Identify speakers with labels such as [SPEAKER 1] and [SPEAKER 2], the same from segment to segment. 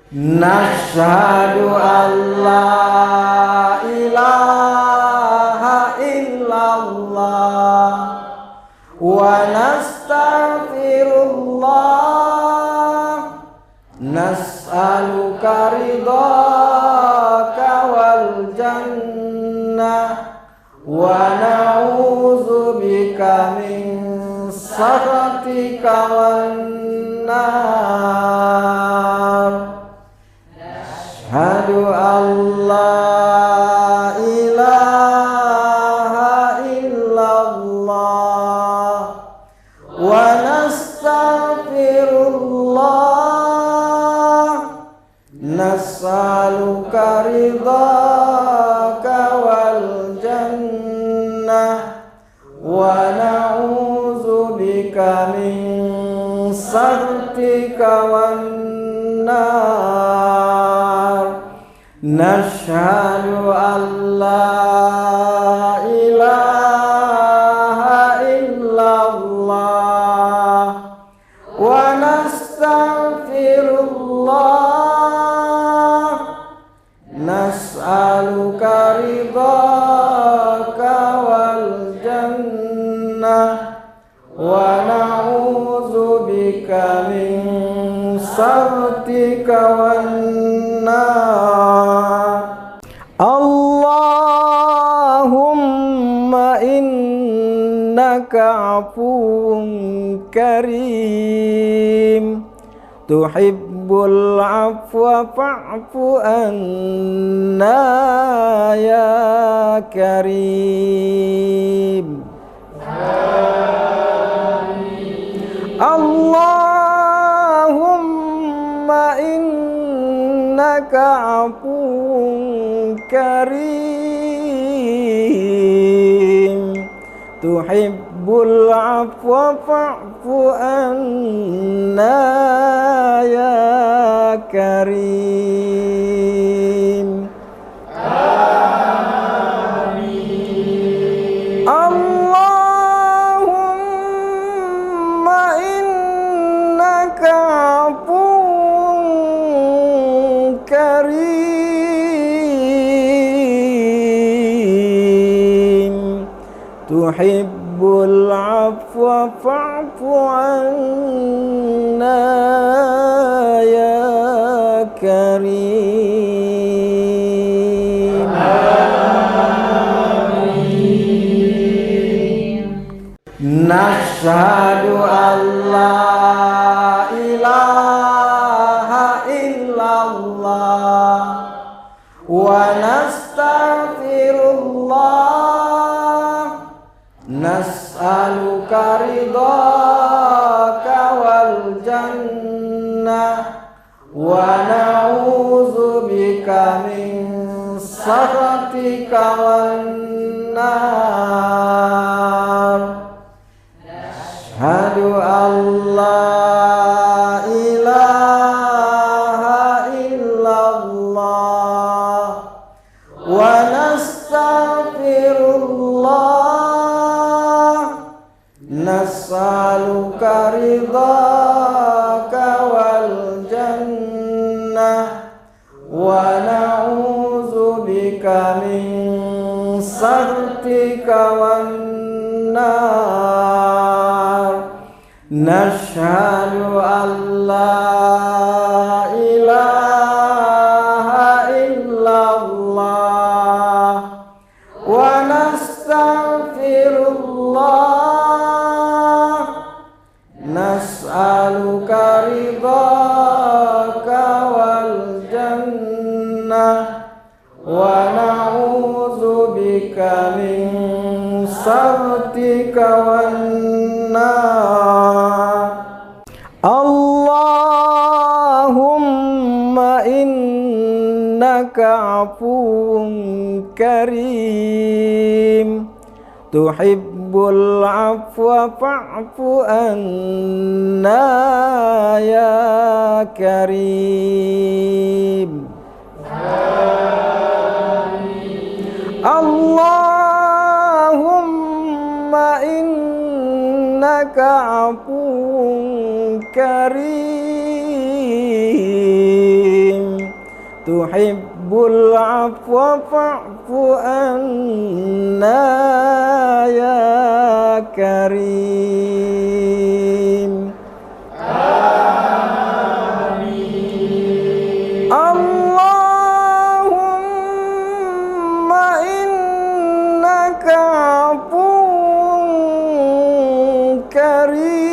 [SPEAKER 1] Nashhadu an la ilaha illallah wa nastaghfirullah nas'aluka ridhaka wal jannah wa na'udzubika min sakhatika wan nar. Asyhadu an la ilaha illallah wa nastaghfirullah nas'aluka ridhaka wal jannah wa na'udzubika min sakhatika wan nar. Nashhadu an la ilaha illallah wa nastaghfirullah nas'aluka ridhaka wal jannah wa na'udzubika min sakhatika wan nar. Allahumma innaka afuwun karim tuhibbul afwa fa'fu anna ya karim. Allahumma innaka afuwun karim tuhibbul afwa fa'fu anna ya karim. Amin. Allahumma innaka afuwun karim tuhibbul afwa fa'fu anna ya karim. Amin. Nashhadu an la ilaha illallah wa nastaghfirullah nas'aluka ridhaka wal jannah wa na'udzubika min sakhatika wan nar. Asyhadu an la ilaha illallah wa nastaghfirullah nas'aluka ridhaka wal jannah wa na'udzubika min sakhatika wan nar. Nashhadu an la ilaha illallah wa nastaghfirullah nas'aluka ridhaka wal jannah wa na'udzubika min sakhatika wan nar. Allahumma innaka afuwun karim tuhibbul afwa fa'fu anna ya karim. Amin. Allahumma innaka afuwun karim tuhibbul afwa fa'fu anna ya karim. Amin. Allahumma innaka afuwwun karim,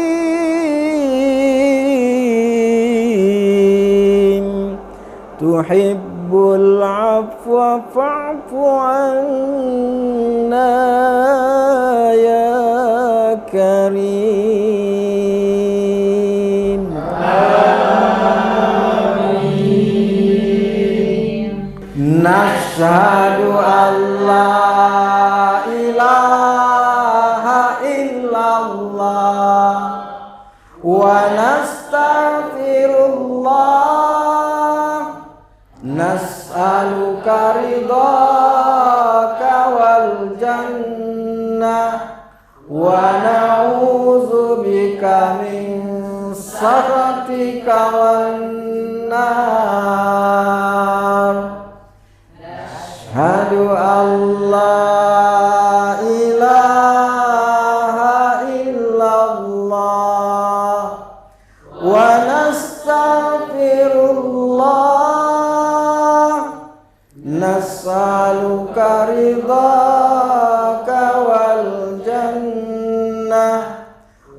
[SPEAKER 1] tuhibbul afwa fa'fu anna ya karim. Amin. Nashhadu an la ilaha illallah wa nastaghfirullah, nas'aluka ridhaka wal jannah wa na'udzubika min sakhatika wan nar. Asyhadu an la ilaha illallah wa nastaghfirullah, nas'aluka ridhaka wal jannah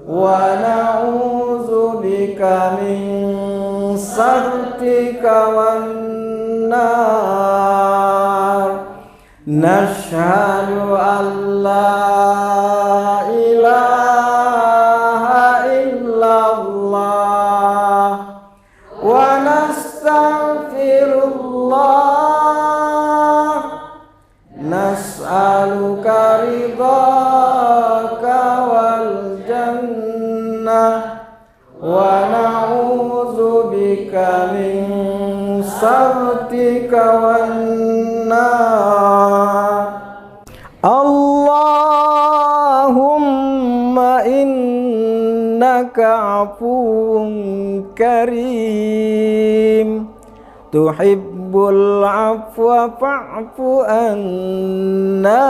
[SPEAKER 1] wa na'udzubika min sakhatika wan nar. Nashhadu an la ilaha illallah wa nastaghfirullah, nas'aluka ridhaka wal jannah wa na'udzubika min sakhatika wan nar. Allahumma innaka afuwwun karim, tuhibbul afwa fa'fu anna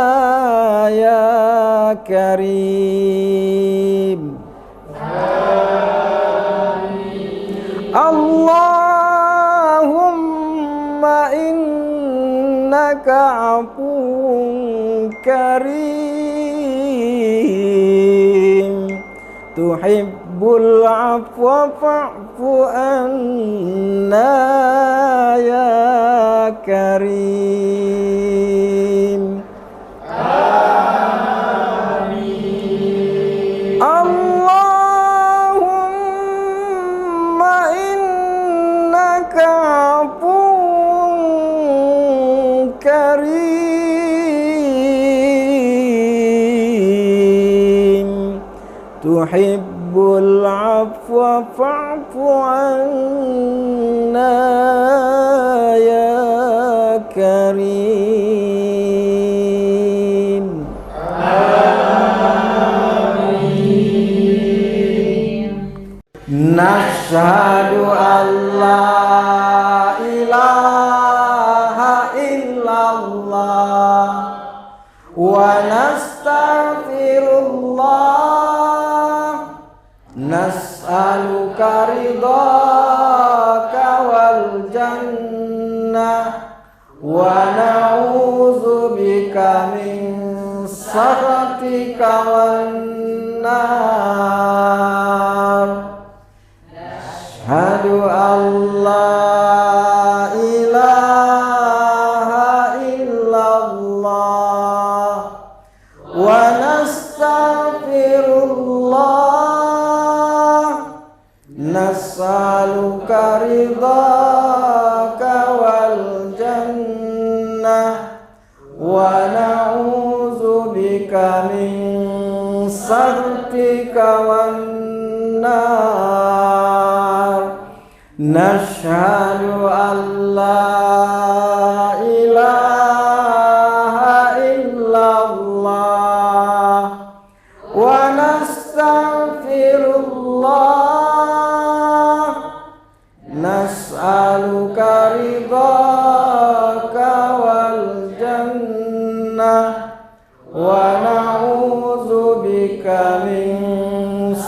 [SPEAKER 1] ya karim. Amin. Allahumma innaka afuwwun karim, tuhibbul afwa fa'fu anna ya karim. Amin. Allahumma innaka afuwwun karim, tuhibbul afwa fa'fu anna ya karim. Amin. Nashhadu an la ilaha illallah wa nastaghfirullah, nas'aluka ridhaka wal jannah wa na'udzubika min sakhatika wan nar. Asyhadu an la ilaha illallah wa nastaghfirullah, nas'aluka ridhaka wal jannah wa na'udzubika min sakhatika wan nar. Nashhadu an la ilaha illallah wa nastaghfirullah, nas'aluka ridha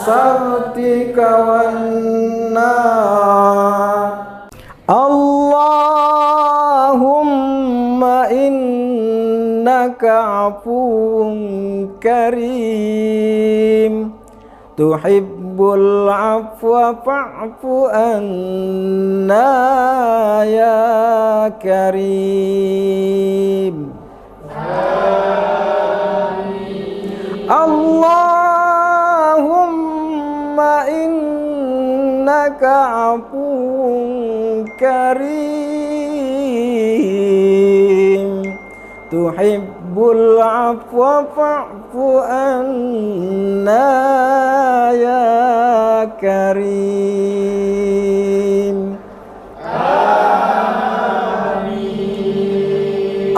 [SPEAKER 1] saktika wan nar. Allahumma innaka afuwun karim tuhibbul afwa fa'fu anna ya karim. Allahumma innaka afuwun karim tuhibbul afwa fa'fu anna ya karim. Amin.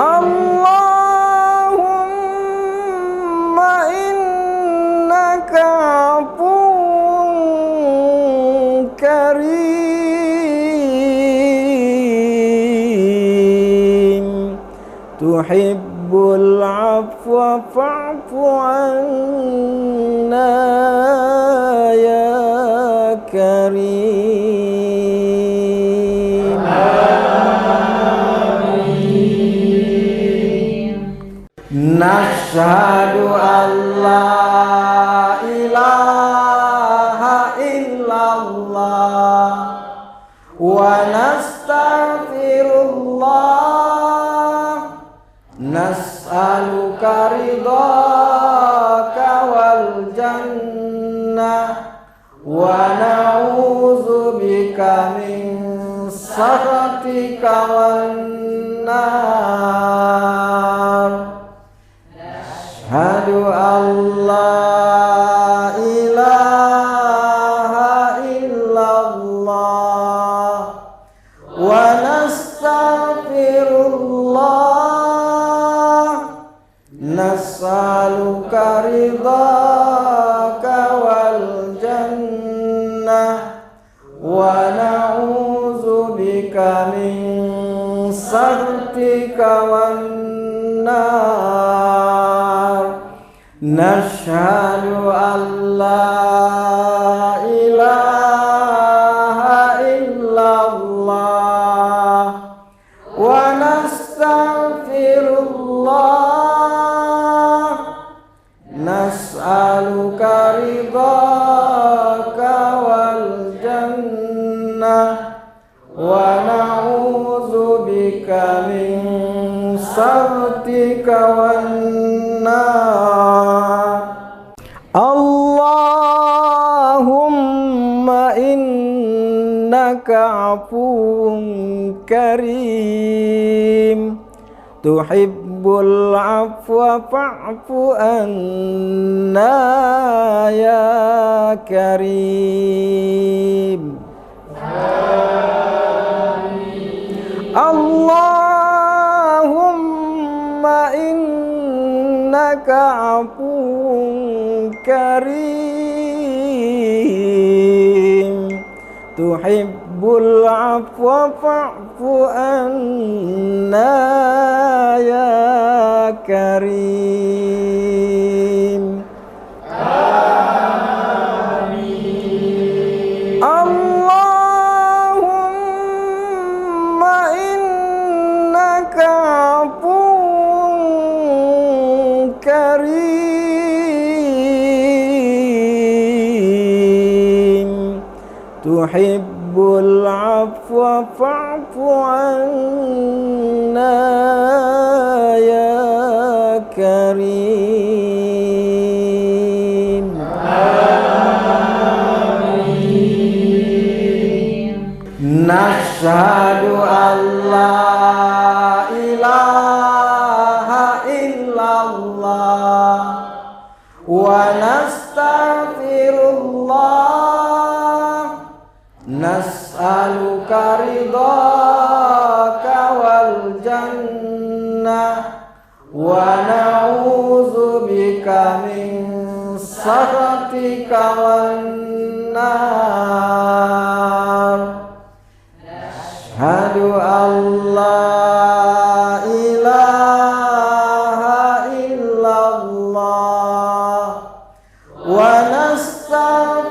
[SPEAKER 1] Allahumma innaka afuwun karim tuhibbul afwa fa'fu anna ya karim. Amin. Nashhadu an la ilaha illallah wa nastaghfirullah nas'aluka ridhaka wal jannah wa na'udzubika min sakhatika wan nar. Asyhadu an la ilaha illallah wa nastaghfirullah nas'aluka ridhaka wal jannah wa na'udzubika min sakhatika wan nar. Nashhadu an la ilaha illallah wa nastaghfirullah nas'aluka ridhaka wal jannah wa na'udzubika min sakhatika wan nar. Allahumma innaka afuwun karim tuhibbul afwa fa'fu anna ya karim. Amin. Allahumma innaka afuwun karim tuhibbul afwa fa'fu anna ya karim. Amin. Allahumma innaka afuwun karim tuhibbul afwa fa'fu anna ya karim. Amin. Nashhadu an la ilaha illallah wa nastaghfirullah nas'aluka ridhaka wal jannah wa na'udzubika min sakhatika wan nar. Asyhadu an la ilaha illallah wa nastaghfirullah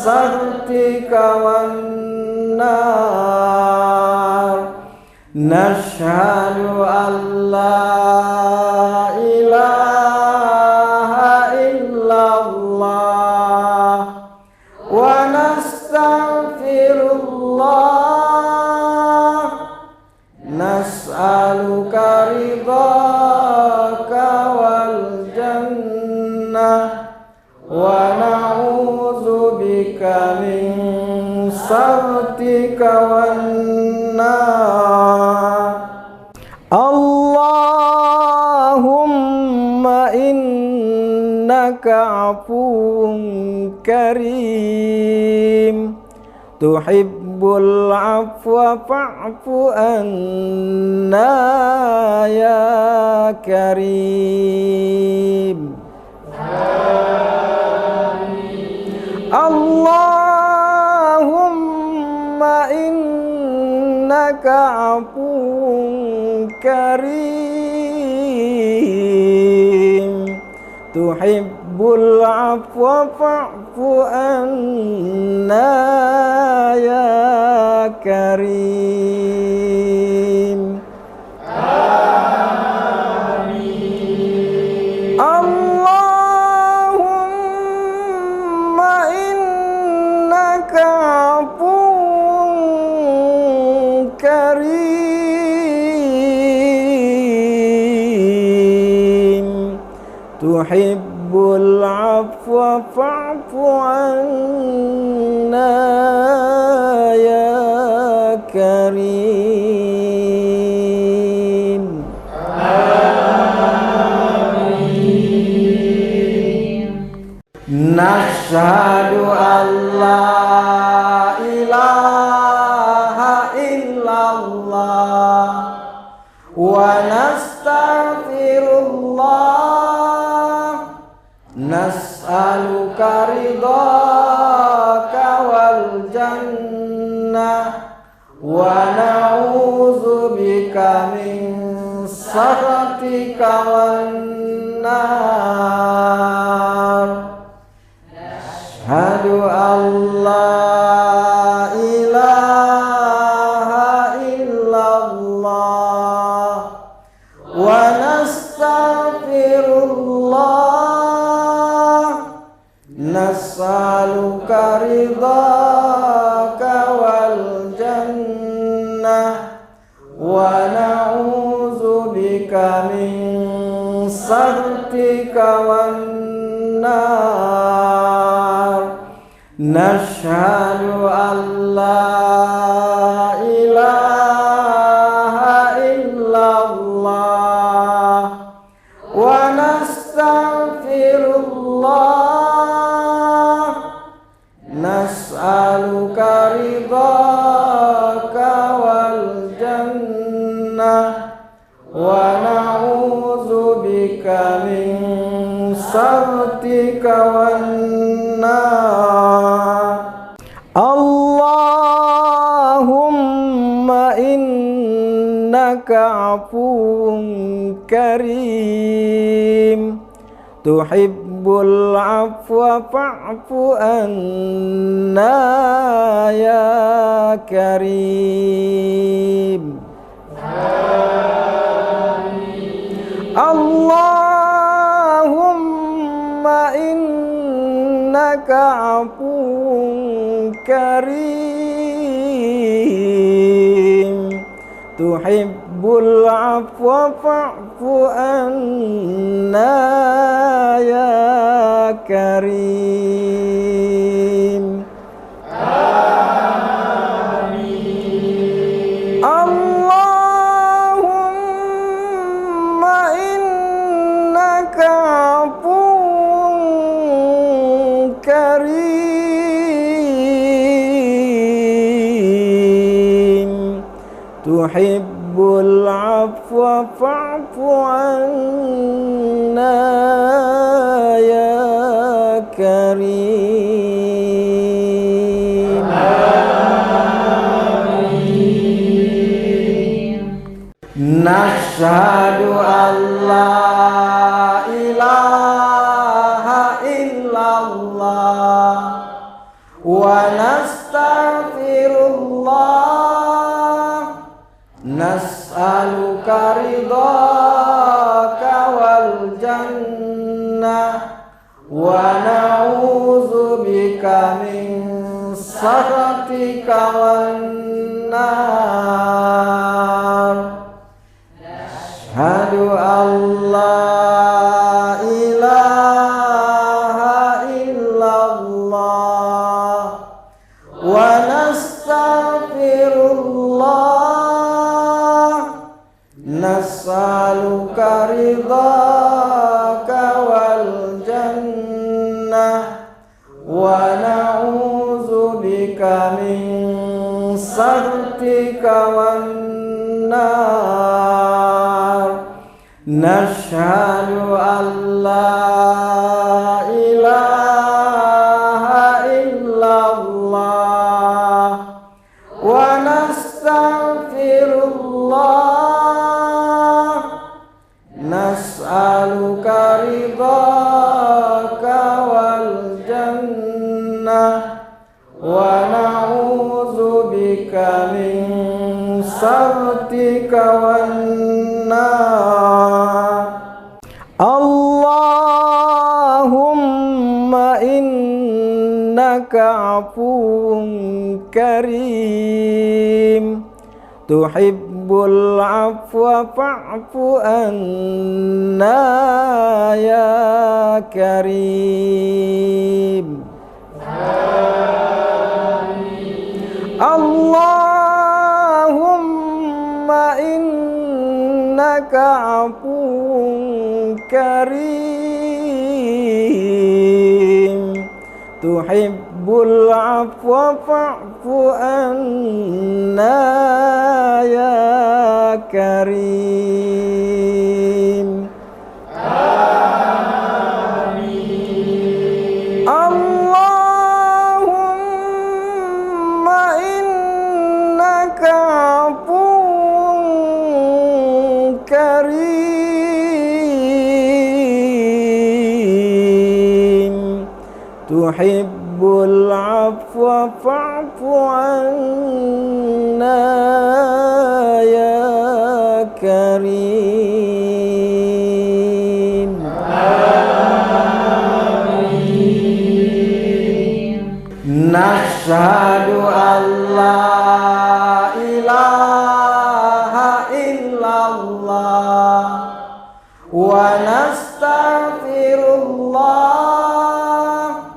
[SPEAKER 1] saktika wan nar. Nashhadu an la ilaha illallah wa nastaghfirullah. Nas'aluka ridhaka wal jannah wa na'udzubika min sakhatika wan nar. Allahumma innaka afuwun karim tuhibbul afwa fa'fu anna ya karim. Allahumma innaka afuwun karim tuhibbul afwa fa'fu anna ya karim. Amin. Allahumma innaka afuwun karim tuhibbul afwa fa'fu anna ya karim. Amin. Nashhadu an la ilaha illallah wa nastaghfirullah. Nas'aluka ridhaka wal jannah wa na'udzubika min sakhatika wan nar. Ashhadu an la ilaha illallah wa nastaghfirullah. Nas'aluka ridhaka wal jannah wa na'udzubika min sakhatika wan nar. Nashhadu an la ilaha illallah wa nastaghfirullah. Nas'aluka ridhaka wal jannah wa na'udzubika min sakhatika wan nar. Allahumma innaka afuwun karim tuhibbul afwa fa'fu anna ya karim. Amin. Allahumma innaka afuwun karim tuhibbul afwa fa'fu anna ya karim. Amin. Allahumma innaka afuwun karim tuhibbul afwa fa'fu anna ya karim. Amin. Nashhadu an la ilaha illallah wa nastaghfirullah, nas'aluka ridhaka wal jannah wa na'udzubika min sakhatika wan nar. Asyhadu an la ilaha illallah wa nastaghfirullah, nas'aluka ridhaka wal jannah wa na'udzubika min sakhatika wan nar. Nashhadu an la ilaha illallah wa nastaghfirullah, nas'aluka ridhaka wal jannah wa na'udzubika min sakhatika wan nar. Allahumma innaka afuwun karim, tuhibbul afwa fa'fu anna ya karim. Allahumma innaka afuwun karim, tuhibbul afwa fa'fu anna ya karim. Amin. Allahumma innaka afuwun karim, tuhibbul afwa fa'fu anna ya karim. Amin. Nashhadu an la ilaha illallah wa nastaghfirullah,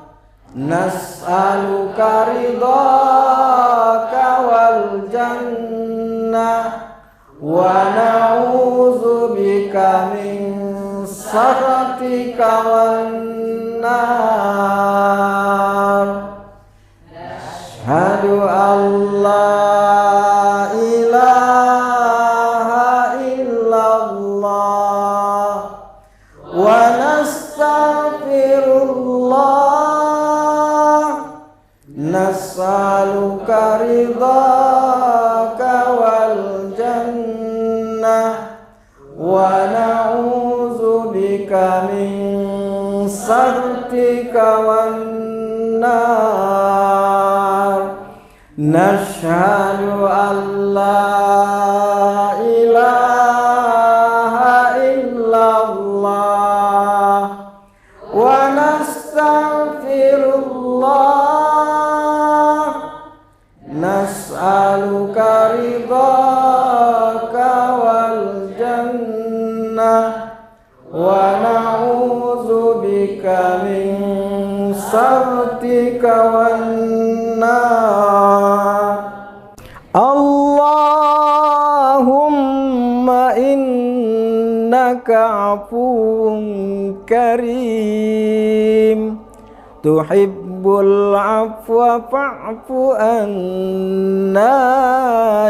[SPEAKER 1] nas'aluka ridhaka wal jannah wa na'udzubika min sakhatika wan nar. Asyhadu an la ilaha illallah wa nastaghfirullah, nas'aluka ridhaka wal jannah wa na'udzubika min sakhatika wan nar. Nashhadu an la ilaha illallah wa nastaghfirullah, nas'aluka ridhaka wal jannah wa na'udzubika min sakhatika wan nar. Allahumma innaka afuwun karim, tuhibbul afwa fa'fu anna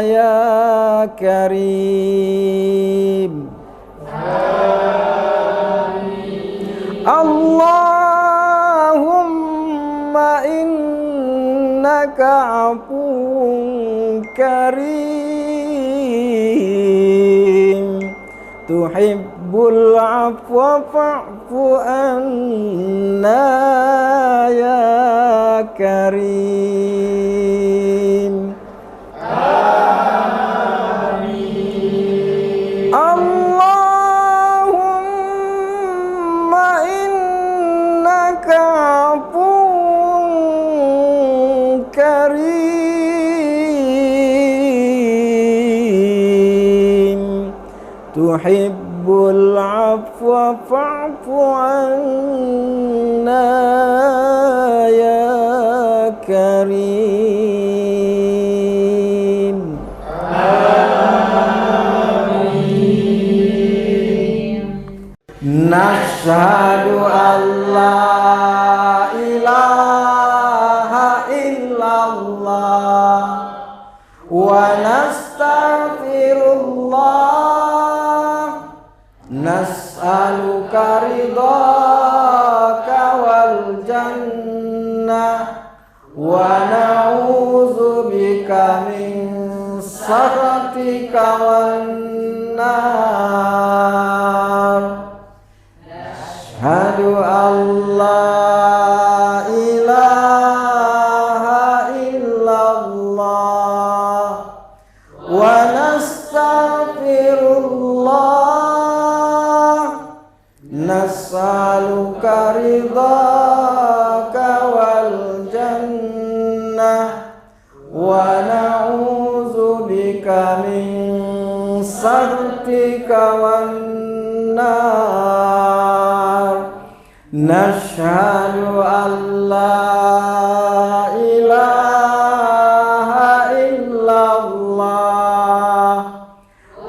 [SPEAKER 1] ya karim. Amin. Allahumma innaka afuwun karim, tuhibbul tuhibbul afwa fa'fu anna ya karim. Amin. Allahumma innaka afuwwun karim, tuhibbul afwa fa'fu anna ya karim. Amin. Nashhadu an la ilaha illallah wa nastaghfirullah, nas'aluka ridhaka wal jannah wa na'udzubika min sakhatika wan nar. Asyhadu an la ilaha illallah wa nastaghfirullah, nas'aluka ridhaka wal jannah wa na'udzubika min sakhatika wan nar. Nashhadu an la ilaha illallah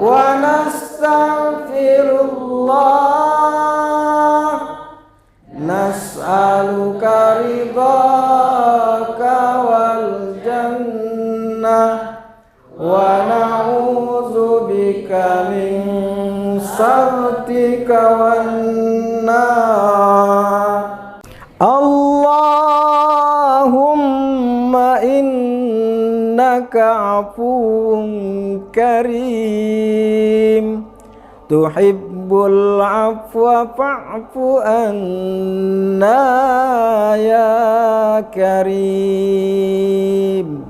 [SPEAKER 1] wa nastaghfirullah, nas'aluka ridhaka wal jannah wa na'udzubika min sakhatika wan nar. Allahumma innaka afuwwun karim, tuhibbul afwa fa'fu anna ya karim.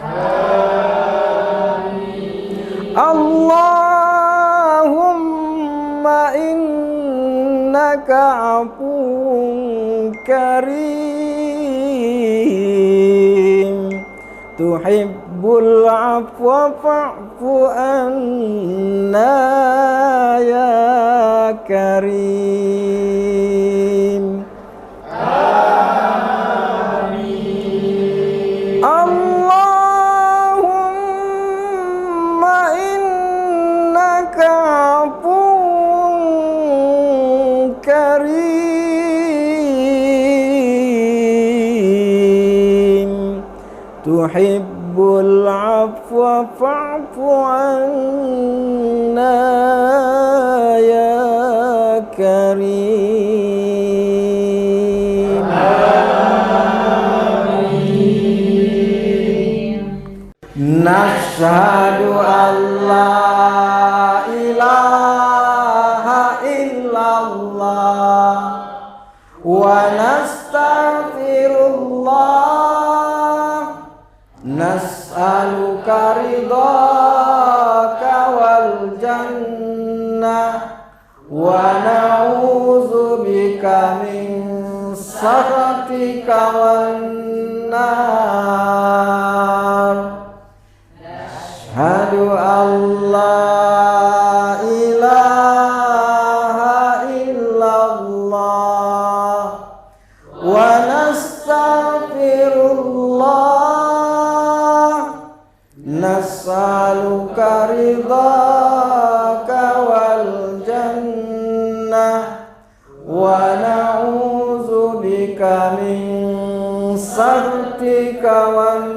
[SPEAKER 1] Amin. Allahumma innaka afuwwun karim, tuhibbul afwa fa'fu anna ya karim. Amin. Allahumma innaka afuwwun karim, tuhibbul afwa fa'fu anna ya karim. Amin. Nashhadu an la ilaha illallah wa nastaghfirullah, nas'aluka ridhaka wal jannah wa na'udzubika min sakhatika wan nar. Asyhadu an la ilaha illallah wa nastaghfirullah, nas'aluka ridhaka wal jannah wa na'udzubika min sakhatika wan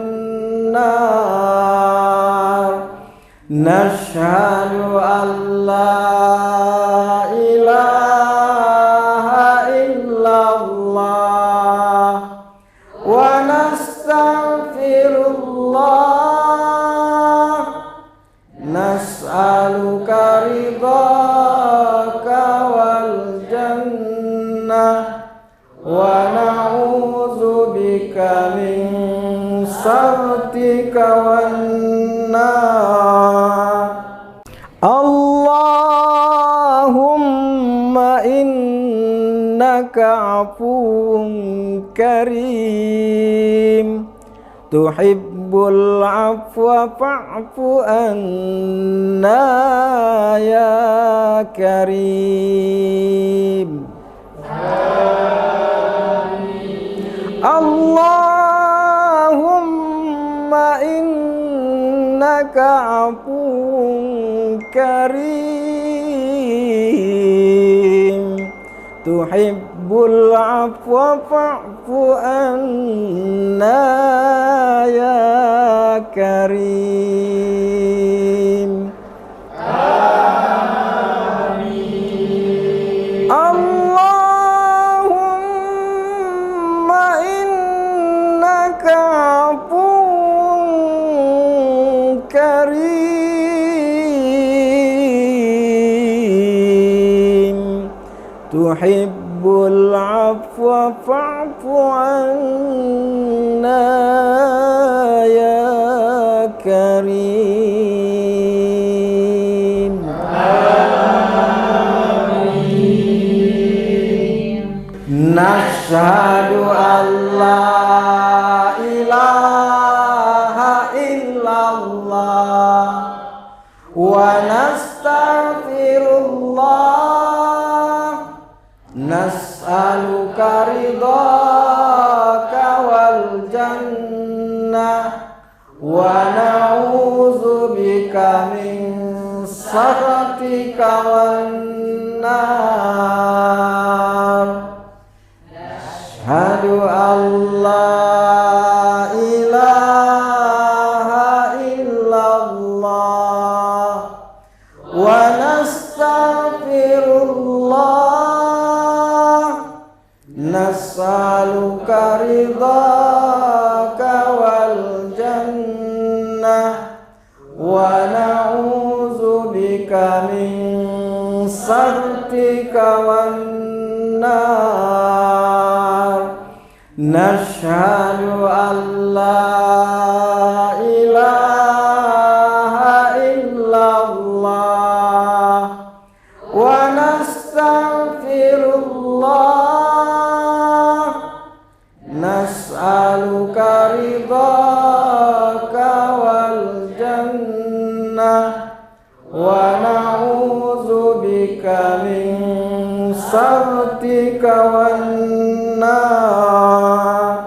[SPEAKER 1] nar. Nashhadu an la ilaha illallah wa nastaghfirullah, nas'aluka ridhaka sakhatika wan nar. Allahumma innaka afuwun karim tuhibbul afwa fa'fu anna ya karim. Amin. Allahumma innaka afuwun karim tuhibbul afwa fa'fu anna ya karim. Amin. Allahumma innaka afuwun karim tuhibbul afwa fa'fu anna ya karim. Amin. Nashhadu an la ilaha illallah wa nastaghfirullah nas'aluka ridhaka wal jannah wa na'udzubika min sakhatika wan nar. Asyhadu an la ilaha illallah wa nastaghfirullah nas'aluka ridhaka wal jannah wa na'udzubika min sakhatika wan nar. Nashhadu an la ilaha illallah wa nastaghfirullah nas'aluka ridhaka wal jannah wa na'udzubika min sakhatika wan nar.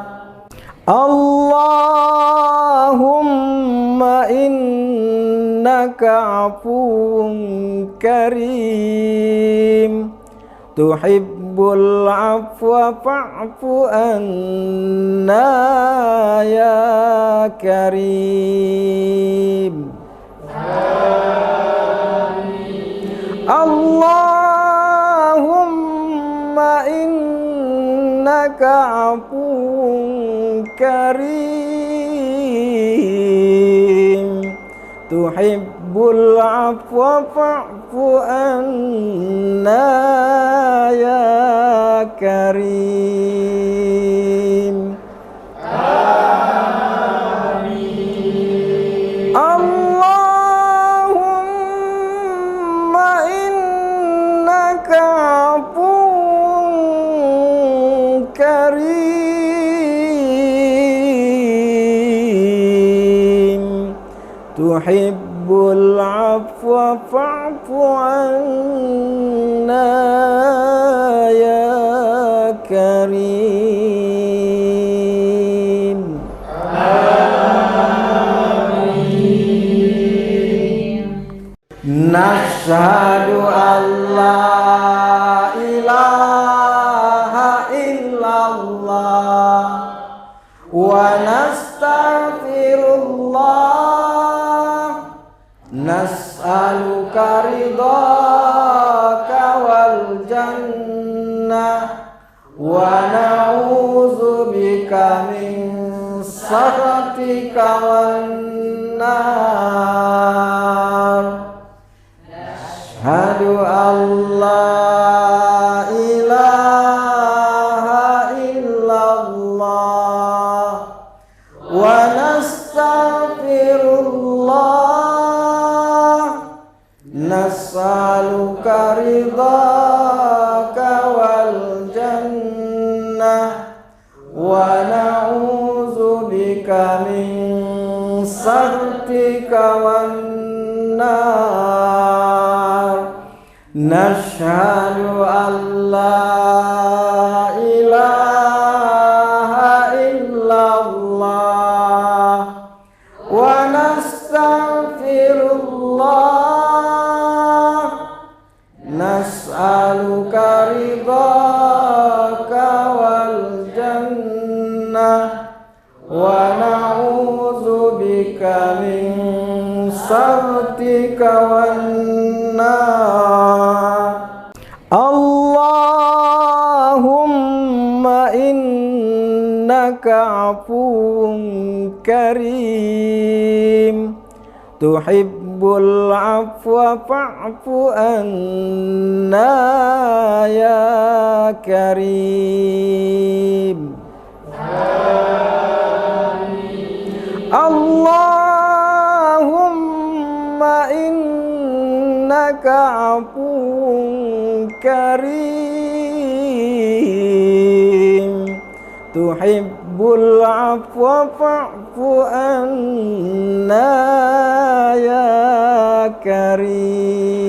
[SPEAKER 1] Allahumma innaka afuwun karim tuhibbul afwa fa'fu anna ya karim. Amin. Allahumma innaka afuwun karim tuhibbul afwa fa'fu anna ya karim. Amin. Allahumma innaka afuwun karim tuhibbul afwa fa'fu anna ya karim. Amin. Nashhadu an la ilaha illallah wa nastaghfirullah nas'aluka ridhaka wal jannah wa na'udzubika min sakhatika wan nar. Asyhadu an la ilaha illallah wa wa nastaghfirullah, nas'aluka ridhaka wal jannah wa na'udzubika min sakhatika wan nar. Nashhadu an la ilaha illallah wa nastaghfirullah, nas'aluka ridhaka wal jannah wa na'udzubika min sakhatika wan nar. Allahumma innaka afuwun karim, tuhibbul afwa fa'fu anna ya karim. Allahumma innaka afuwun karim, tuhibbul afwa fa'fu anna ya karim.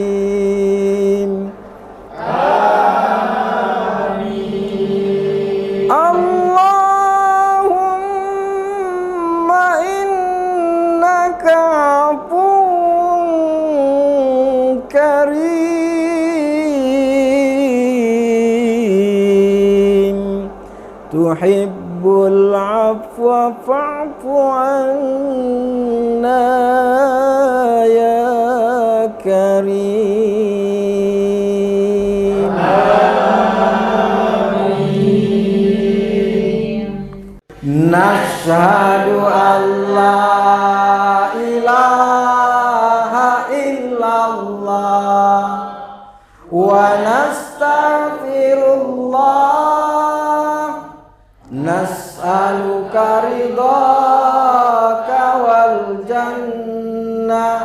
[SPEAKER 1] Amin. Allahumma innaka afuwun karim, tuhibbul afwa fa'fu anna ya karim. Amin. Nashhadu an la ilaha illallah wa nastaghfirullah, nas'aluka ridhaka wal jannah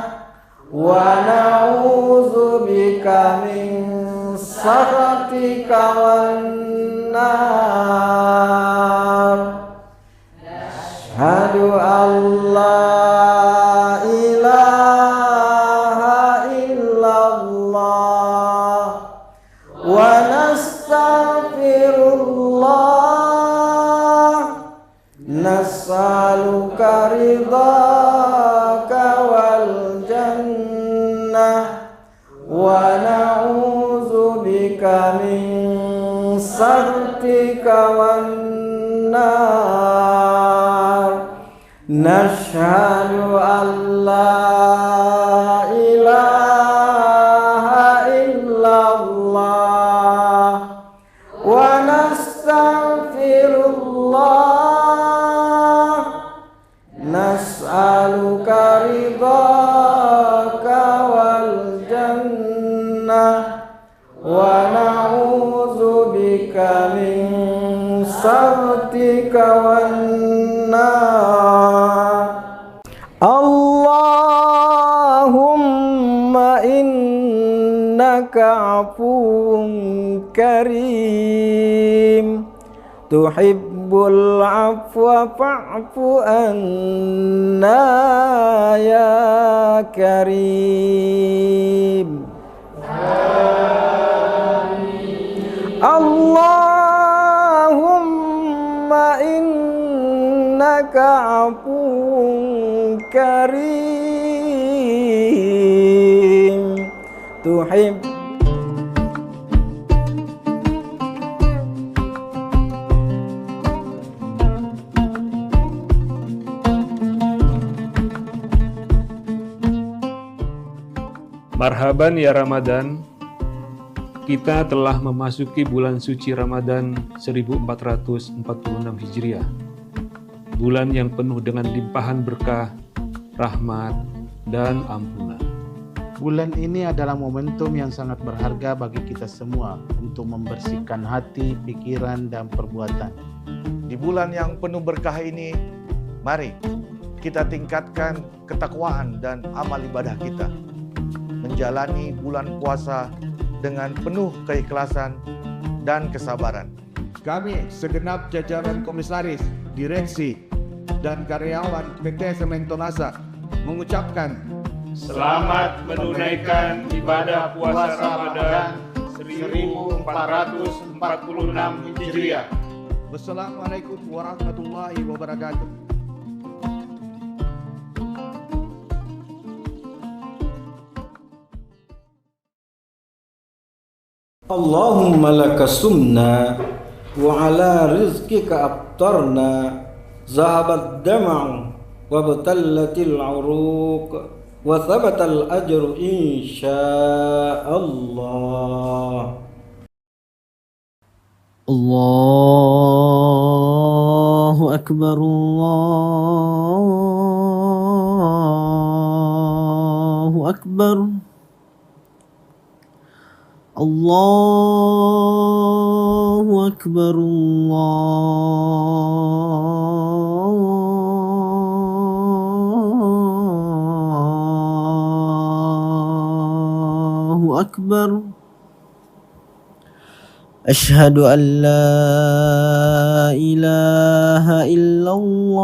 [SPEAKER 1] wa na'udzubika min sakhatika wan nar. Asyhadu an la ilaha illallah wa nastaghfirullah, nas'aluka ridhaka wal jannah wa na'udzubika min sakhatika wan nar. Nashhadu an la ilaha illallah wa nastaghfirullah, nas'aluka ridhaka wal jannah wa na'udzubika min sakhatika wan nar. Allahumma innaka afuwun karim, tuhibbul afwa fa'fu anna ya karim. Amin. Allahumma innaka afuwun karim, tuhibbul
[SPEAKER 2] Marhaban ya Ramadan, kita telah memasuki bulan suci Ramadan 1446 Hijriah. Bulan yang penuh dengan limpahan berkah, rahmat, dan ampunan.
[SPEAKER 3] Bulan ini adalah momentum yang sangat berharga bagi kita semua untuk membersihkan hati, pikiran, dan perbuatan.
[SPEAKER 4] Di bulan yang penuh berkah ini, Mari kita tingkatkan ketakwaan dan amal ibadah kita, menjalani bulan puasa dengan penuh keikhlasan dan kesabaran.
[SPEAKER 5] Kami segenap jajaran komisaris, direksi, dan karyawan PT Semen Tonasa mengucapkan
[SPEAKER 2] Selamat menunaikan ibadah puasa Ramadan 1446 Hijriah.
[SPEAKER 5] Wassalamualaikum warahmatullahi wabarakatuh.
[SPEAKER 1] Allahumma laka sumna wa ala rizqika aftarna zahabat dama'u wa batallatil uruq wa thabatal ajru insyaallah.
[SPEAKER 6] Allahu Akbar, Allahu Akbar, Allahu Akbar, Allahu Akbar. Ashhadu an la ilaha illallah.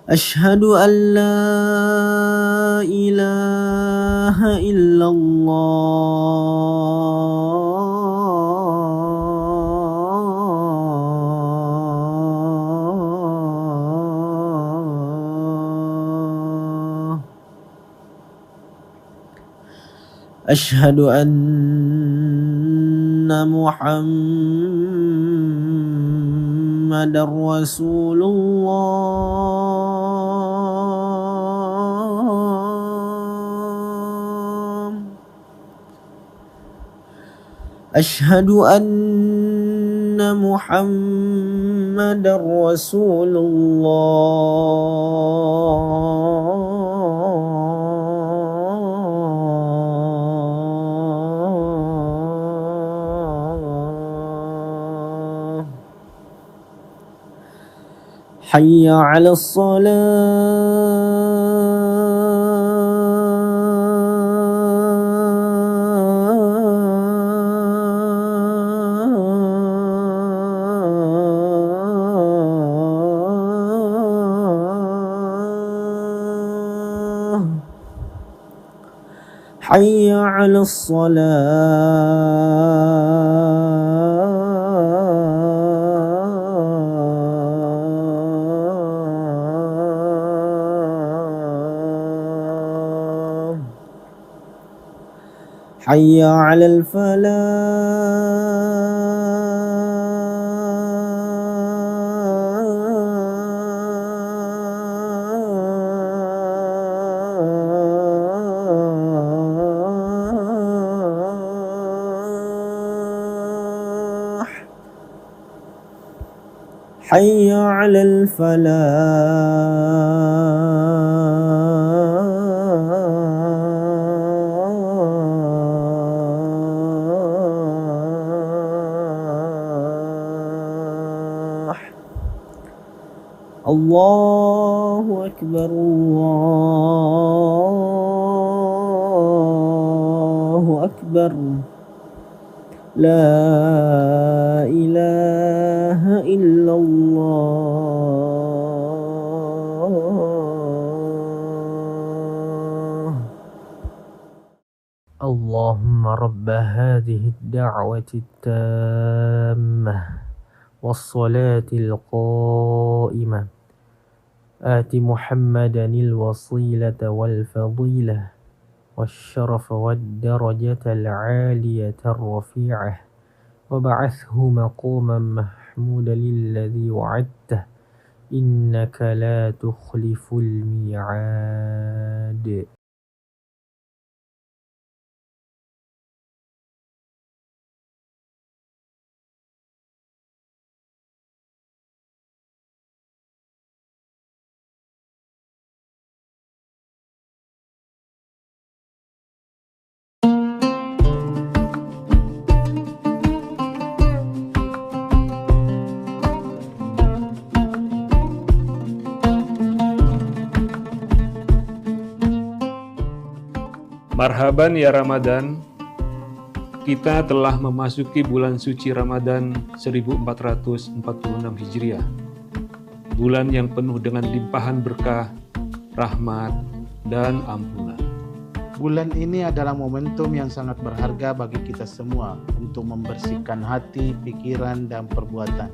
[SPEAKER 6] Ashhadu an la ilaha illallah. Ashhadu anna Muhammadar Rasulullah. Ashhadu anna Muhammadar Rasulullah. Hayya 'alas salah. Hayya 'alas salah. Hayya 'alal falah. Hayya 'alal falah. Allahu Akbar, Allahu Akbar. La ilaha illallah. Allahumma rabba hadhihi ad-da'wati at-tammah was-salati al-qa'imah آت محمدا الوسيلة والفضيلة والشرف والدرجة العالية الرفيعة وبعثه مقاما محمودا الذي وعدته إنك لا تخلف الميعاد.
[SPEAKER 2] Marhaban ya Ramadan, kita telah memasuki bulan suci Ramadan 1446 Hijriah. Bulan yang penuh dengan limpahan berkah, rahmat, dan ampunan.
[SPEAKER 3] Bulan ini adalah momentum yang sangat berharga bagi kita semua untuk membersihkan hati, pikiran, dan perbuatan.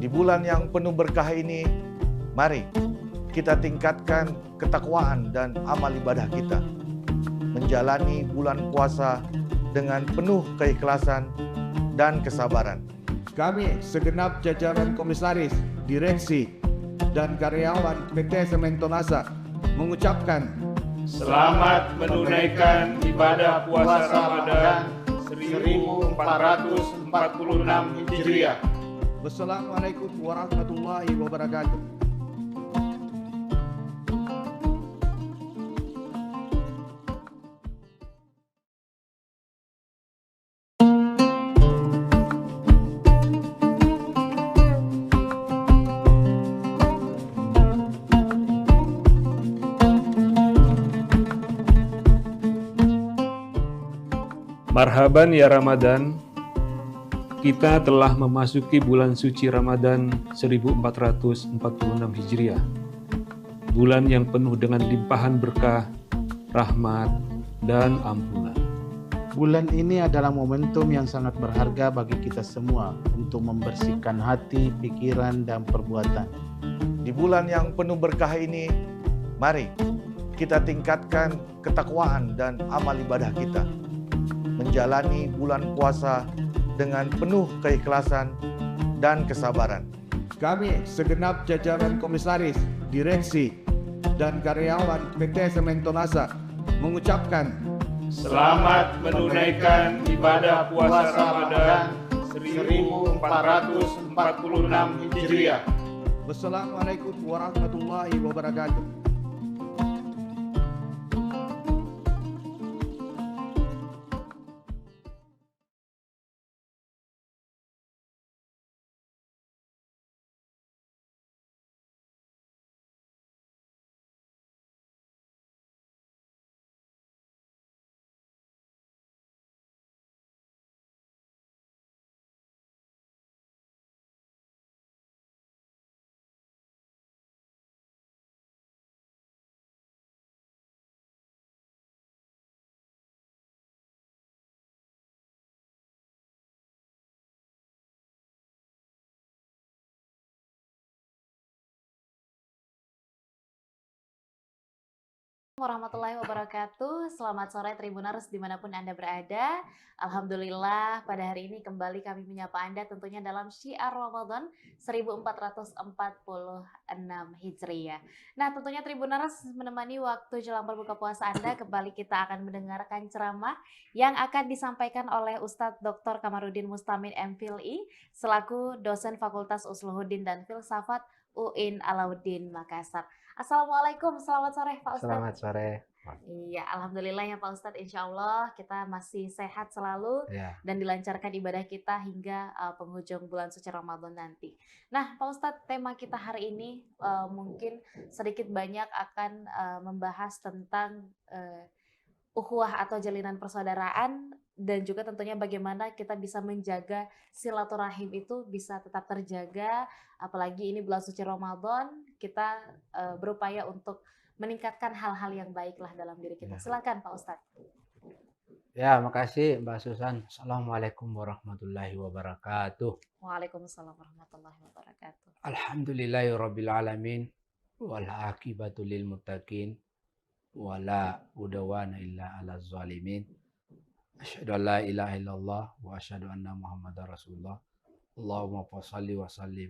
[SPEAKER 4] Di bulan yang penuh berkah ini, mari kita tingkatkan ketakwaan dan amal ibadah kita. Menjalani bulan puasa dengan penuh keikhlasan dan kesabaran.
[SPEAKER 5] Kami segenap jajaran komisaris, direksi, dan karyawan PT Sementonasa mengucapkan
[SPEAKER 2] Selamat menunaikan ibadah puasa Ramadan 1446 Hijriah.
[SPEAKER 5] Wassalamualaikum warahmatullahi wabarakatuh.
[SPEAKER 2] Marhaban ya Ramadan, kita telah memasuki bulan suci Ramadan 1446 Hijriah. Bulan yang penuh dengan limpahan berkah, rahmat, dan ampunan.
[SPEAKER 3] Bulan ini adalah momentum yang sangat berharga bagi kita semua untuk membersihkan hati, pikiran, dan perbuatan.
[SPEAKER 4] Di bulan yang penuh berkah ini, mari kita tingkatkan ketakwaan dan amal ibadah kita. Menjalani bulan puasa dengan penuh keikhlasan dan kesabaran.
[SPEAKER 5] Kami segenap jajaran komisaris, direksi, dan karyawan PT Sementonasa mengucapkan
[SPEAKER 2] Selamat menunaikan ibadah puasa Ramadan 1446 Hijriah.
[SPEAKER 5] Wassalamualaikum warahmatullahi wabarakatuh.
[SPEAKER 7] Warahmatullahi wabarakatuh. Selamat sore Tribuners dimanapun Anda berada. Alhamdulillah pada hari ini kembali kami menyapa Anda tentunya dalam Syiar Ramadan 1446 Hijriah. Nah tentunya Tribuners menemani waktu jelang berbuka puasa Anda, kembali kita akan mendengarkan ceramah yang akan disampaikan oleh Ustadz Dr. Kamarudin Mustamin MPhilI selaku dosen Fakultas Usluhuddin dan Filsafat UIN Alauddin Makassar. Assalamualaikum, selamat sore Pak Ustadz.
[SPEAKER 8] Selamat sore.
[SPEAKER 7] Iya, alhamdulillah ya Pak Ustadz. Insya Allah kita masih sehat selalu dan dilancarkan ibadah kita hingga penghujung bulan suci Ramadan nanti. Nah, Pak Ustadz, tema kita hari ini mungkin sedikit banyak akan membahas tentang ukhuwah atau jalinan persaudaraan, dan juga tentunya bagaimana kita bisa menjaga silaturahim itu bisa tetap terjaga, apalagi ini bulan suci Ramadan, kita berupaya untuk meningkatkan hal-hal yang baiklah dalam diri kita. Silakan Pak Ustadz.
[SPEAKER 8] Ya, makasih Mbak Susan. Assalamualaikum warahmatullahi wabarakatuh.
[SPEAKER 7] Waalaikumsalam warahmatullahi wabarakatuh.
[SPEAKER 8] Alhamdulillahirabbil alamin wal aqibatu lil muttaqin wala udwana illa 'alal zalimin. Asyhadu an la ilaha illallah wa asyhadu anna Muhammadar Rasulullah. Allahumma shalli wa sallim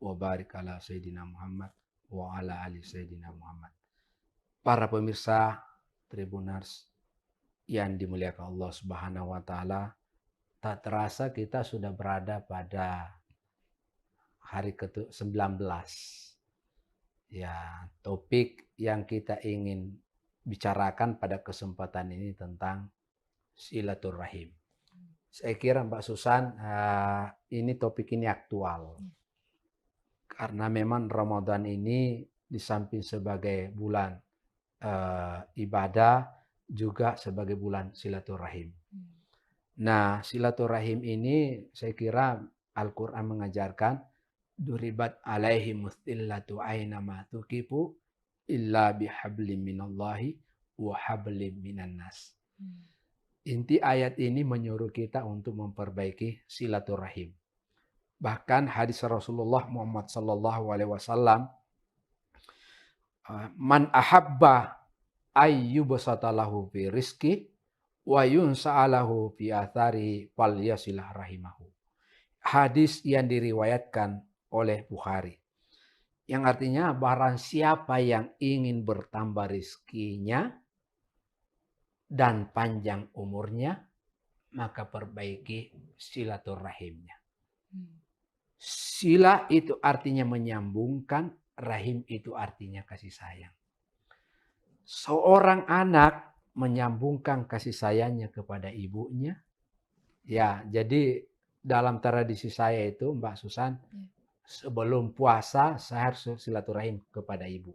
[SPEAKER 8] wa barik ala Sayyidina Muhammad wa ala ali Sayyidina Muhammad. Para pemirsa Tribuners yang dimuliakan Allah Subhanahu wa taala, tak terasa kita sudah berada pada hari ke-19. Ya, topik yang kita ingin bicarakan pada kesempatan ini tentang silaturahim. Saya kira Mbak Susan, ini topik ini aktual. Karena memang Ramadan ini di samping sebagai bulan ibadah, juga sebagai bulan silaturahim. Nah, silaturahim ini saya kira Al-Quran mengajarkan duribat alaihi mustillatu aina ma tuqifu illa bihablim minallahi wa hablim minan nas. Inti ayat ini menyuruh kita untuk memperbaiki silaturahim. Bahkan hadis Rasulullah Muhammad sallallahu alaihi wasallam, man ahabba ayyubsata lahu fi rizqi wa yunsa'alahu fi athari falyasilah rahimahu. Hadis yang diriwayatkan oleh Bukhari. Yang artinya barang siapa yang ingin bertambah rizkinya dan panjang umurnya, maka perbaiki silaturahimnya. Sila itu artinya menyambungkan, rahim itu artinya kasih sayang. Seorang anak menyambungkan kasih sayangnya kepada ibunya. Ya, jadi dalam tradisi saya itu, Mbak Susan, sebelum puasa saya harus silaturahim kepada ibu.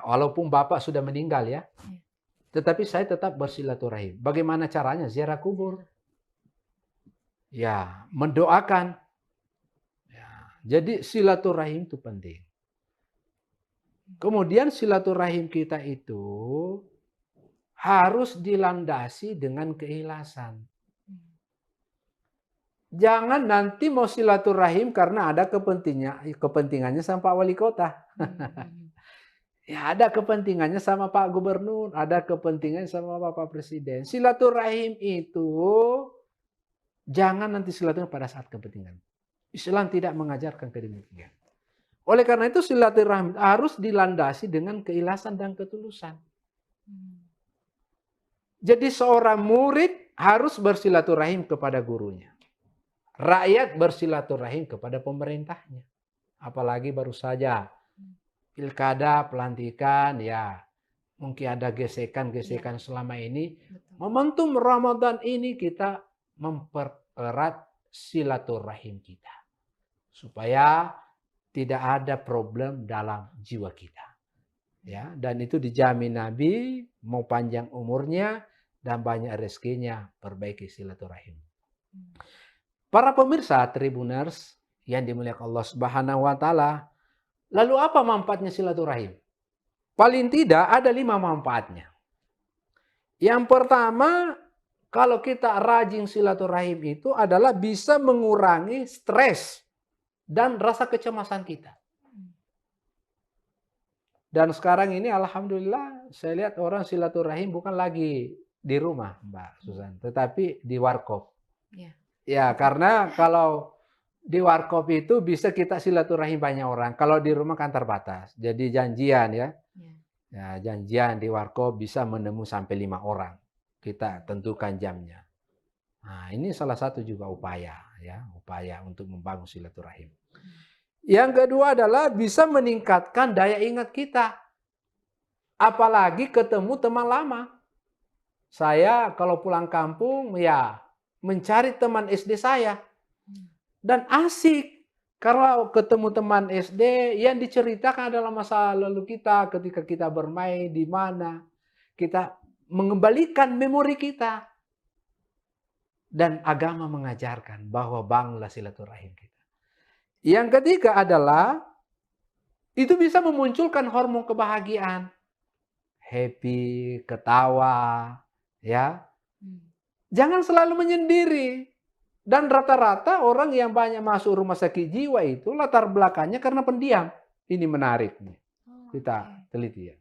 [SPEAKER 8] Walaupun bapak sudah meninggal ya, tetapi saya tetap bersilaturahim. Bagaimana caranya? Ziarah kubur. Ya, mendoakan. Ya, jadi silaturahim itu penting. Kemudian silaturahim kita itu harus dilandasi dengan keikhlasan. Jangan nanti mau silaturahim karena ada kepentingannya sama Pak Wali Kota. Ya, ada kepentingannya sama Pak Gubernur, ada kepentingannya sama Bapak Presiden. Silaturahim itu jangan nanti silaturahim pada saat kepentingan. Islam tidak mengajarkan kedemikian. Oleh karena itu silaturahim harus dilandasi dengan keikhlasan dan ketulusan. Jadi seorang murid harus bersilaturahim kepada gurunya. Rakyat bersilaturahim kepada pemerintahnya. Apalagi baru saja pilkada, pelantikan, ya mungkin ada gesekan-gesekan selama ini. Momentum Ramadan ini kita mempererat silaturahim kita. Supaya tidak ada problem dalam jiwa kita. Ya, dan itu dijamin Nabi, mau panjang umurnya dan banyak rezekinya, perbaiki silaturahim. Para pemirsa Tribuners yang dimuliakan Allah Subhanahu wa taala, lalu apa manfaatnya silaturahim? Paling tidak ada 5 manfaatnya. Yang pertama, kalau kita rajin silaturahim itu adalah bisa mengurangi stres dan rasa kecemasan kita. Dan sekarang ini alhamdulillah saya lihat orang silaturahim bukan lagi di rumah Mbak Susan, tetapi di warkop. Ya, karena kalau di warkop itu bisa kita silaturahim banyak orang. Kalau di rumah kan terbatas. Jadi janjian ya. Ya, janjian di warkop bisa menemu sampai 5 orang. Kita tentukan jamnya. Nah, ini salah satu juga upaya ya, upaya untuk membangun silaturahim. Yang kedua adalah bisa meningkatkan daya ingat kita. Apalagi ketemu teman lama. Saya kalau pulang kampung ya mencari teman SD saya. Dan asik kalau ketemu teman SD yang diceritakan adalah masa lalu kita ketika kita bermain di mana. Kita mengembalikan memori kita. Dan agama mengajarkan bahwa bangunlah silaturahim kita. Yang ketiga adalah itu bisa memunculkan hormon kebahagiaan. Happy, ketawa, ya. Jangan selalu menyendiri. Dan rata-rata orang yang banyak masuk rumah sakit jiwa itu latar belakangnya karena pendiam. Ini menarik nih. Kita teliti ya.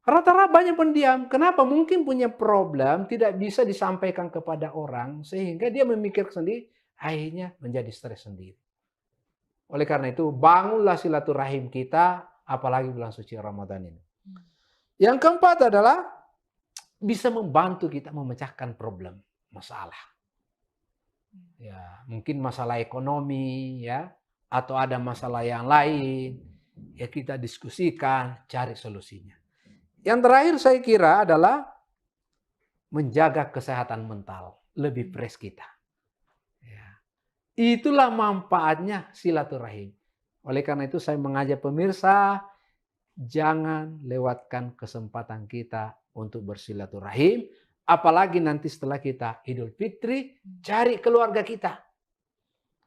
[SPEAKER 8] Rata-rata banyak pendiam. Kenapa? Mungkin punya problem, tidak bisa disampaikan kepada orang, sehingga dia memikir sendiri, akhirnya menjadi stres sendiri. Oleh karena itu, bangunlah silaturahim kita, apalagi bulan suci Ramadan ini. Yang keempat adalah, bisa membantu kita memecahkan problem, masalah. Ya, mungkin masalah ekonomi, ya, atau ada masalah yang lain, ya kita diskusikan, cari solusinya. Yang terakhir saya kira adalah menjaga kesehatan mental, lebih fresh kita. Ya. Itulah manfaatnya silaturahim. Oleh karena itu saya mengajak pemirsa, jangan lewatkan kesempatan kita untuk bersilaturahim, apalagi nanti setelah kita Idul Fitri, cari keluarga kita.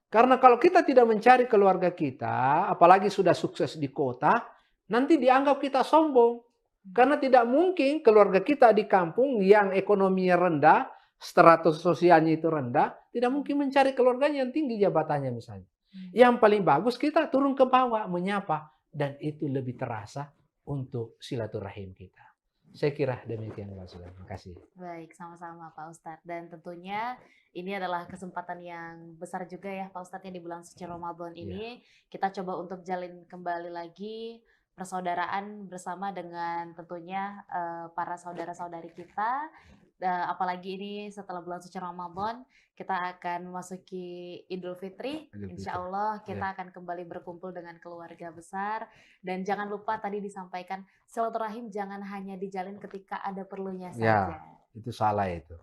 [SPEAKER 8] Karena kalau kita tidak mencari keluarga kita, apalagi sudah sukses di kota, nanti dianggap kita sombong. Karena tidak mungkin keluarga kita di kampung yang ekonominya rendah, status sosialnya itu rendah, tidak mungkin mencari keluarganya yang tinggi jabatannya misalnya. Yang paling bagus kita turun ke bawah, menyapa. Dan itu lebih terasa untuk silaturahim kita. Saya kira demikian Pak Ustadz. Terima kasih.
[SPEAKER 7] Baik, sama-sama Pak Ustadz. Dan tentunya ini adalah kesempatan yang besar juga ya Pak Ustadz, yang di bulan suci Ramadan ini kita coba untuk jalin kembali lagi persaudaraan bersama dengan tentunya para saudara-saudari kita. Apalagi ini setelah bulan suci Ramadan kita akan memasuki Idul Fitri. Insya Allah kita akan kembali berkumpul dengan keluarga besar. Dan jangan lupa tadi disampaikan, silaturahim jangan hanya dijalin ketika ada perlunya saja.
[SPEAKER 8] Itu salah itu.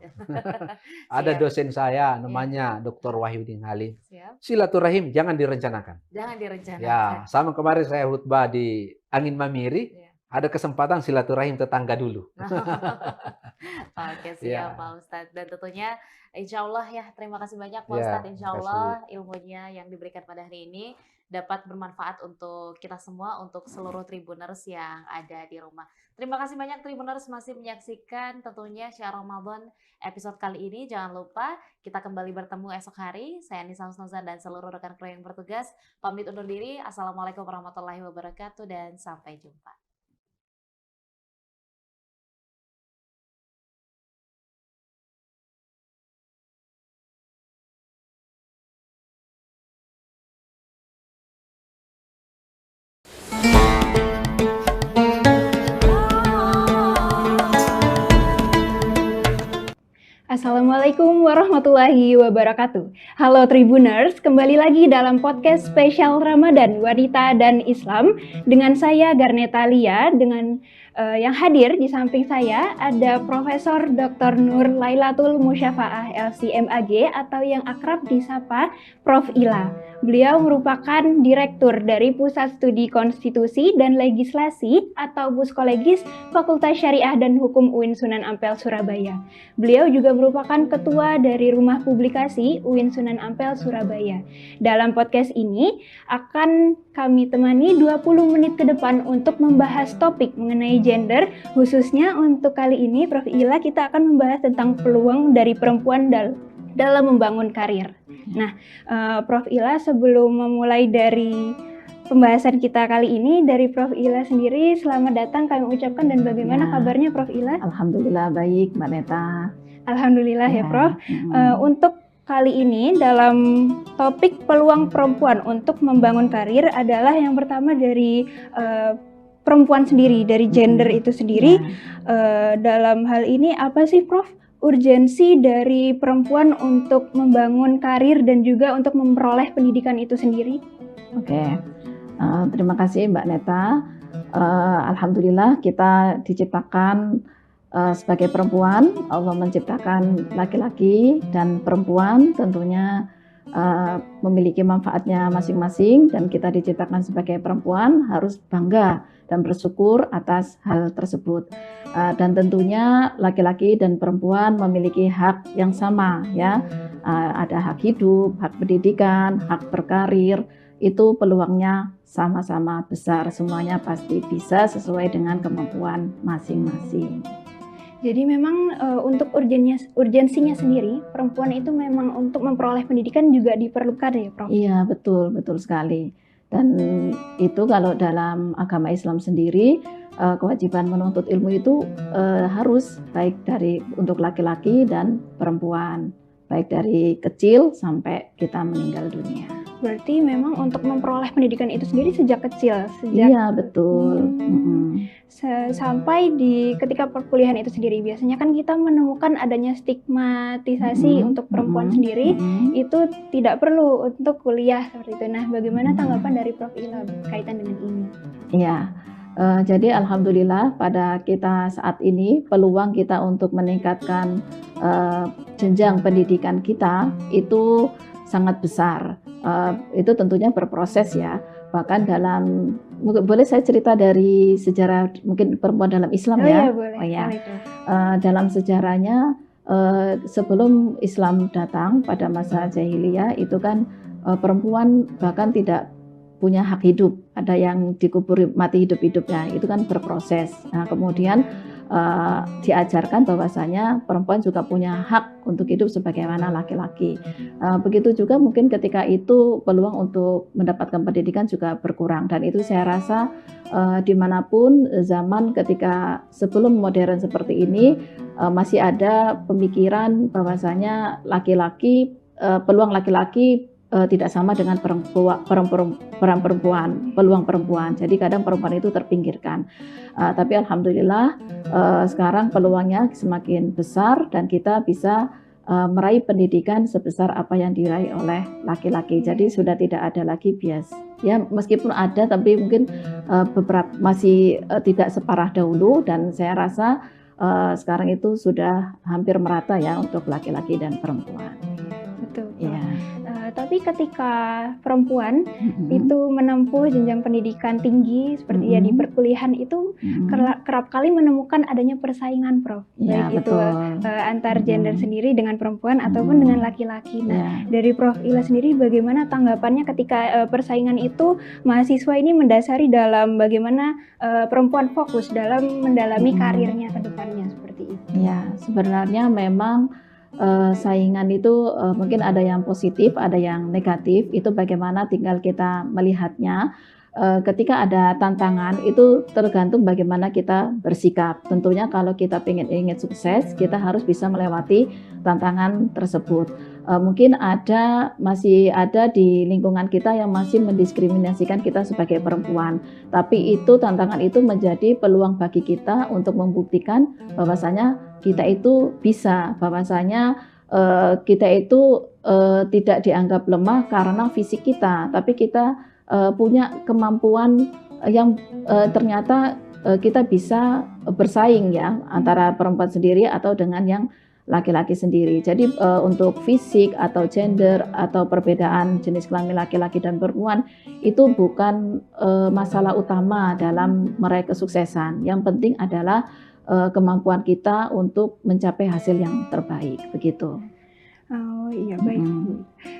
[SPEAKER 8] Ada dosen saya namanya Dr. Wahyudin Halim. Silaturahim jangan direncanakan.
[SPEAKER 7] Jangan direncanakan.
[SPEAKER 8] Ya, sama kemarin saya khutbah di Angin Mamiri. Ada kesempatan silaturahim tetangga dulu.
[SPEAKER 7] Oke, siap Pak Ustadz. Dan tentunya insya Allah ya, terima kasih banyak Pak Ustadz. Insya Allah ilmunya yang diberikan pada hari ini dapat bermanfaat untuk kita semua, untuk seluruh Tribuners yang ada di rumah. Terima kasih banyak Tribuners masih menyaksikan tentunya Syiar Ramadan episode kali ini. Jangan lupa kita kembali bertemu esok hari. Saya Nisa Husnuzan dan seluruh rekan kru yang bertugas pamit undur diri. Assalamualaikum warahmatullahi wabarakatuh dan sampai jumpa.
[SPEAKER 9] Assalamualaikum warahmatullahi wabarakatuh. Halo Tribuners, kembali lagi dalam podcast spesial Ramadan Wanita dan Islam dengan saya Garneta Lia. Dengan yang hadir di samping saya ada Profesor Dr. Nur Lailatul Musyafaah LCMAG atau yang akrab disapa Prof. Ila. Beliau merupakan Direktur dari Pusat Studi Konstitusi dan Legislasi atau Puskolegis Fakultas Syariah dan Hukum UIN Sunan Ampel Surabaya. Beliau juga merupakan Ketua dari Rumah Publikasi UIN Sunan Ampel Surabaya. Dalam podcast ini akan kami temani 20 menit ke depan untuk membahas topik mengenai gender, khususnya untuk kali ini Prof. Ila kita akan membahas tentang peluang dari perempuan dalam membangun karir. Nah, Prof. Ila sebelum memulai dari pembahasan kita kali ini, dari Prof. Ila sendiri selamat datang kami ucapkan, dan bagaimana kabarnya Prof. Ila?
[SPEAKER 10] Alhamdulillah baik Mbak Neta.
[SPEAKER 9] Alhamdulillah ya Prof. Untuk kali ini dalam topik peluang perempuan untuk membangun karir adalah yang pertama dari perempuan sendiri, dari gender itu sendiri. Dalam hal ini apa sih Prof urgensi dari perempuan untuk membangun karir dan juga untuk memperoleh pendidikan itu sendiri?
[SPEAKER 10] Oke, terima kasih Mbak Neta. Alhamdulillah kita diciptakan sebagai perempuan. Allah menciptakan laki-laki dan perempuan, tentunya memiliki manfaatnya masing-masing, dan kita diciptakan sebagai perempuan harus bangga dan bersyukur atas hal tersebut. Dan tentunya laki-laki dan perempuan memiliki hak yang sama ya. Ada hak hidup, hak pendidikan, hak berkarir, itu peluangnya sama-sama besar. Semuanya pasti bisa sesuai dengan kemampuan masing-masing.
[SPEAKER 9] Jadi memang untuk urgensinya sendiri, perempuan itu memang untuk memperoleh pendidikan juga diperlukan ya Prof? Iya,
[SPEAKER 10] betul sekali. Dan itu kalau dalam agama Islam sendiri, kewajiban menuntut ilmu itu harus baik untuk laki-laki dan perempuan, baik dari kecil sampai kita meninggal dunia.
[SPEAKER 9] Berarti memang untuk memperoleh pendidikan itu sendiri sejak kecil,
[SPEAKER 10] iya betul.
[SPEAKER 9] Sampai di ketika perkuliahan itu sendiri, biasanya kan kita menemukan adanya stigmatisasi untuk perempuan sendiri, itu tidak perlu untuk kuliah seperti itu. Nah, bagaimana tanggapan dari Prof. Ila kaitan dengan ini?
[SPEAKER 10] Iya, jadi alhamdulillah pada kita saat ini peluang kita untuk meningkatkan jenjang pendidikan kita itu sangat besar. Itu tentunya berproses ya. Bahkan boleh saya cerita dari sejarah mungkin perempuan dalam Islam ya?
[SPEAKER 9] Iya, boleh.
[SPEAKER 10] Oh ya.
[SPEAKER 9] Boleh, Prof.
[SPEAKER 10] Dalam sejarahnya sebelum Islam datang pada masa jahiliyah itu kan perempuan bahkan tidak punya hak hidup, ada yang dikubur mati hidup-hidupnya, itu kan berproses. Nah, kemudian diajarkan bahwasanya perempuan juga punya hak untuk hidup sebagaimana laki-laki. Begitu juga mungkin ketika itu peluang untuk mendapatkan pendidikan juga berkurang, dan itu saya rasa dimanapun zaman ketika sebelum modern seperti ini masih ada pemikiran bahwasanya laki-laki, peluang laki-laki tidak sama dengan peluang perempuan. Jadi kadang perempuan itu terpinggirkan. Tapi alhamdulillah sekarang peluangnya semakin besar dan kita bisa meraih pendidikan sebesar apa yang diraih oleh laki-laki. Jadi sudah tidak ada lagi bias. Ya meskipun ada tapi mungkin beberapa masih tidak separah dahulu, dan saya rasa sekarang itu sudah hampir merata ya untuk laki-laki dan perempuan.
[SPEAKER 9] Betul.
[SPEAKER 10] Ya.
[SPEAKER 9] Tapi ketika perempuan itu menempuh jenjang pendidikan tinggi seperti ya di perkuliahan itu kerap kali menemukan adanya persaingan, Prof.
[SPEAKER 10] Ya,
[SPEAKER 9] Baik itu antar gender sendiri dengan perempuan ataupun dengan laki-laki. Nah, dari Prof Ila sendiri bagaimana tanggapannya ketika persaingan itu mahasiswa ini mendasari dalam bagaimana perempuan fokus dalam mendalami karirnya ke depannya seperti itu?
[SPEAKER 10] Ya, sebenarnya memang saingan itu mungkin ada yang positif, ada yang negatif. Itu bagaimana tinggal kita melihatnya. Ketika ada tantangan itu tergantung bagaimana kita bersikap. Tentunya kalau kita ingin sukses, kita harus bisa melewati tantangan tersebut. Mungkin masih ada di lingkungan kita yang masih mendiskriminasikan kita sebagai perempuan. Tapi itu tantangan itu menjadi peluang bagi kita untuk membuktikan bahwasanya kita itu bisa, bahwasanya kita itu tidak dianggap lemah karena fisik kita, tapi kita punya kemampuan yang ternyata kita bisa bersaing ya antara perempuan sendiri atau dengan yang laki-laki sendiri. Jadi untuk fisik atau gender atau perbedaan jenis kelamin laki-laki dan perempuan itu bukan masalah utama dalam meraih kesuksesan. Yang penting adalah kemampuan kita untuk mencapai hasil yang terbaik, begitu.
[SPEAKER 9] Oh iya, baik.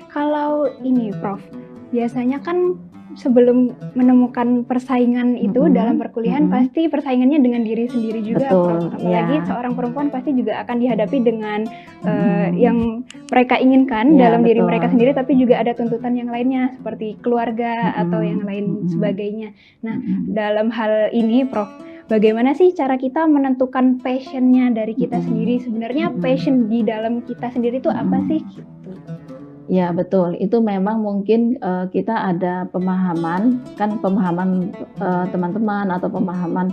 [SPEAKER 9] Kalau ini Prof, biasanya kan sebelum menemukan persaingan itu dalam perkuliahan pasti persaingannya dengan diri sendiri juga.
[SPEAKER 10] Betul,
[SPEAKER 9] Prof. Apalagi seorang perempuan pasti juga akan dihadapi dengan yang mereka inginkan dalam diri mereka sendiri, tapi juga ada tuntutan yang lainnya seperti keluarga atau yang lain sebagainya. Nah, dalam hal ini Prof, bagaimana sih cara kita menentukan passionnya dari kita sendiri? Sebenarnya passion di dalam kita sendiri itu apa sih? Gitu.
[SPEAKER 10] Ya betul, itu memang mungkin kita ada pemahaman, kan pemahaman teman-teman atau pemahaman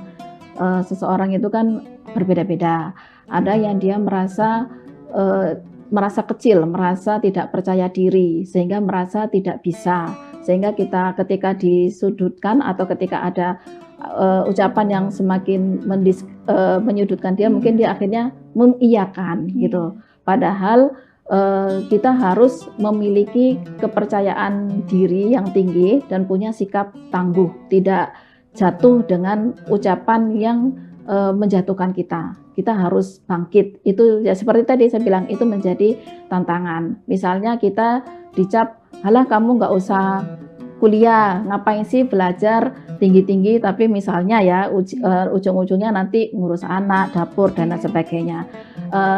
[SPEAKER 10] seseorang itu kan berbeda-beda. Ada yang dia merasa kecil, merasa tidak percaya diri, sehingga merasa tidak bisa. Sehingga kita ketika disudutkan atau ketika ada ucapan yang semakin menyudutkan dia, mungkin dia akhirnya mengiyakan gitu. Padahal kita harus memiliki kepercayaan diri yang tinggi dan punya sikap tangguh, tidak jatuh dengan ucapan yang menjatuhkan kita. Kita harus bangkit. Itu ya seperti tadi saya bilang, itu menjadi tantangan. Misalnya kita dicap, halah kamu nggak usah kuliah, ngapain sih belajar tinggi-tinggi, tapi misalnya ya ujung-ujungnya nanti ngurus anak, dapur dan lain sebagainya.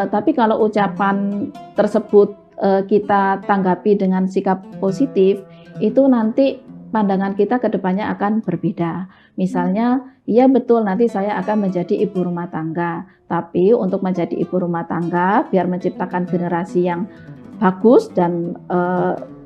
[SPEAKER 10] Tapi kalau ucapan tersebut kita tanggapi dengan sikap positif, itu nanti pandangan kita ke depannya akan berbeda. Misalnya, iya betul nanti saya akan menjadi ibu rumah tangga, tapi untuk menjadi ibu rumah tangga biar menciptakan generasi yang bagus dan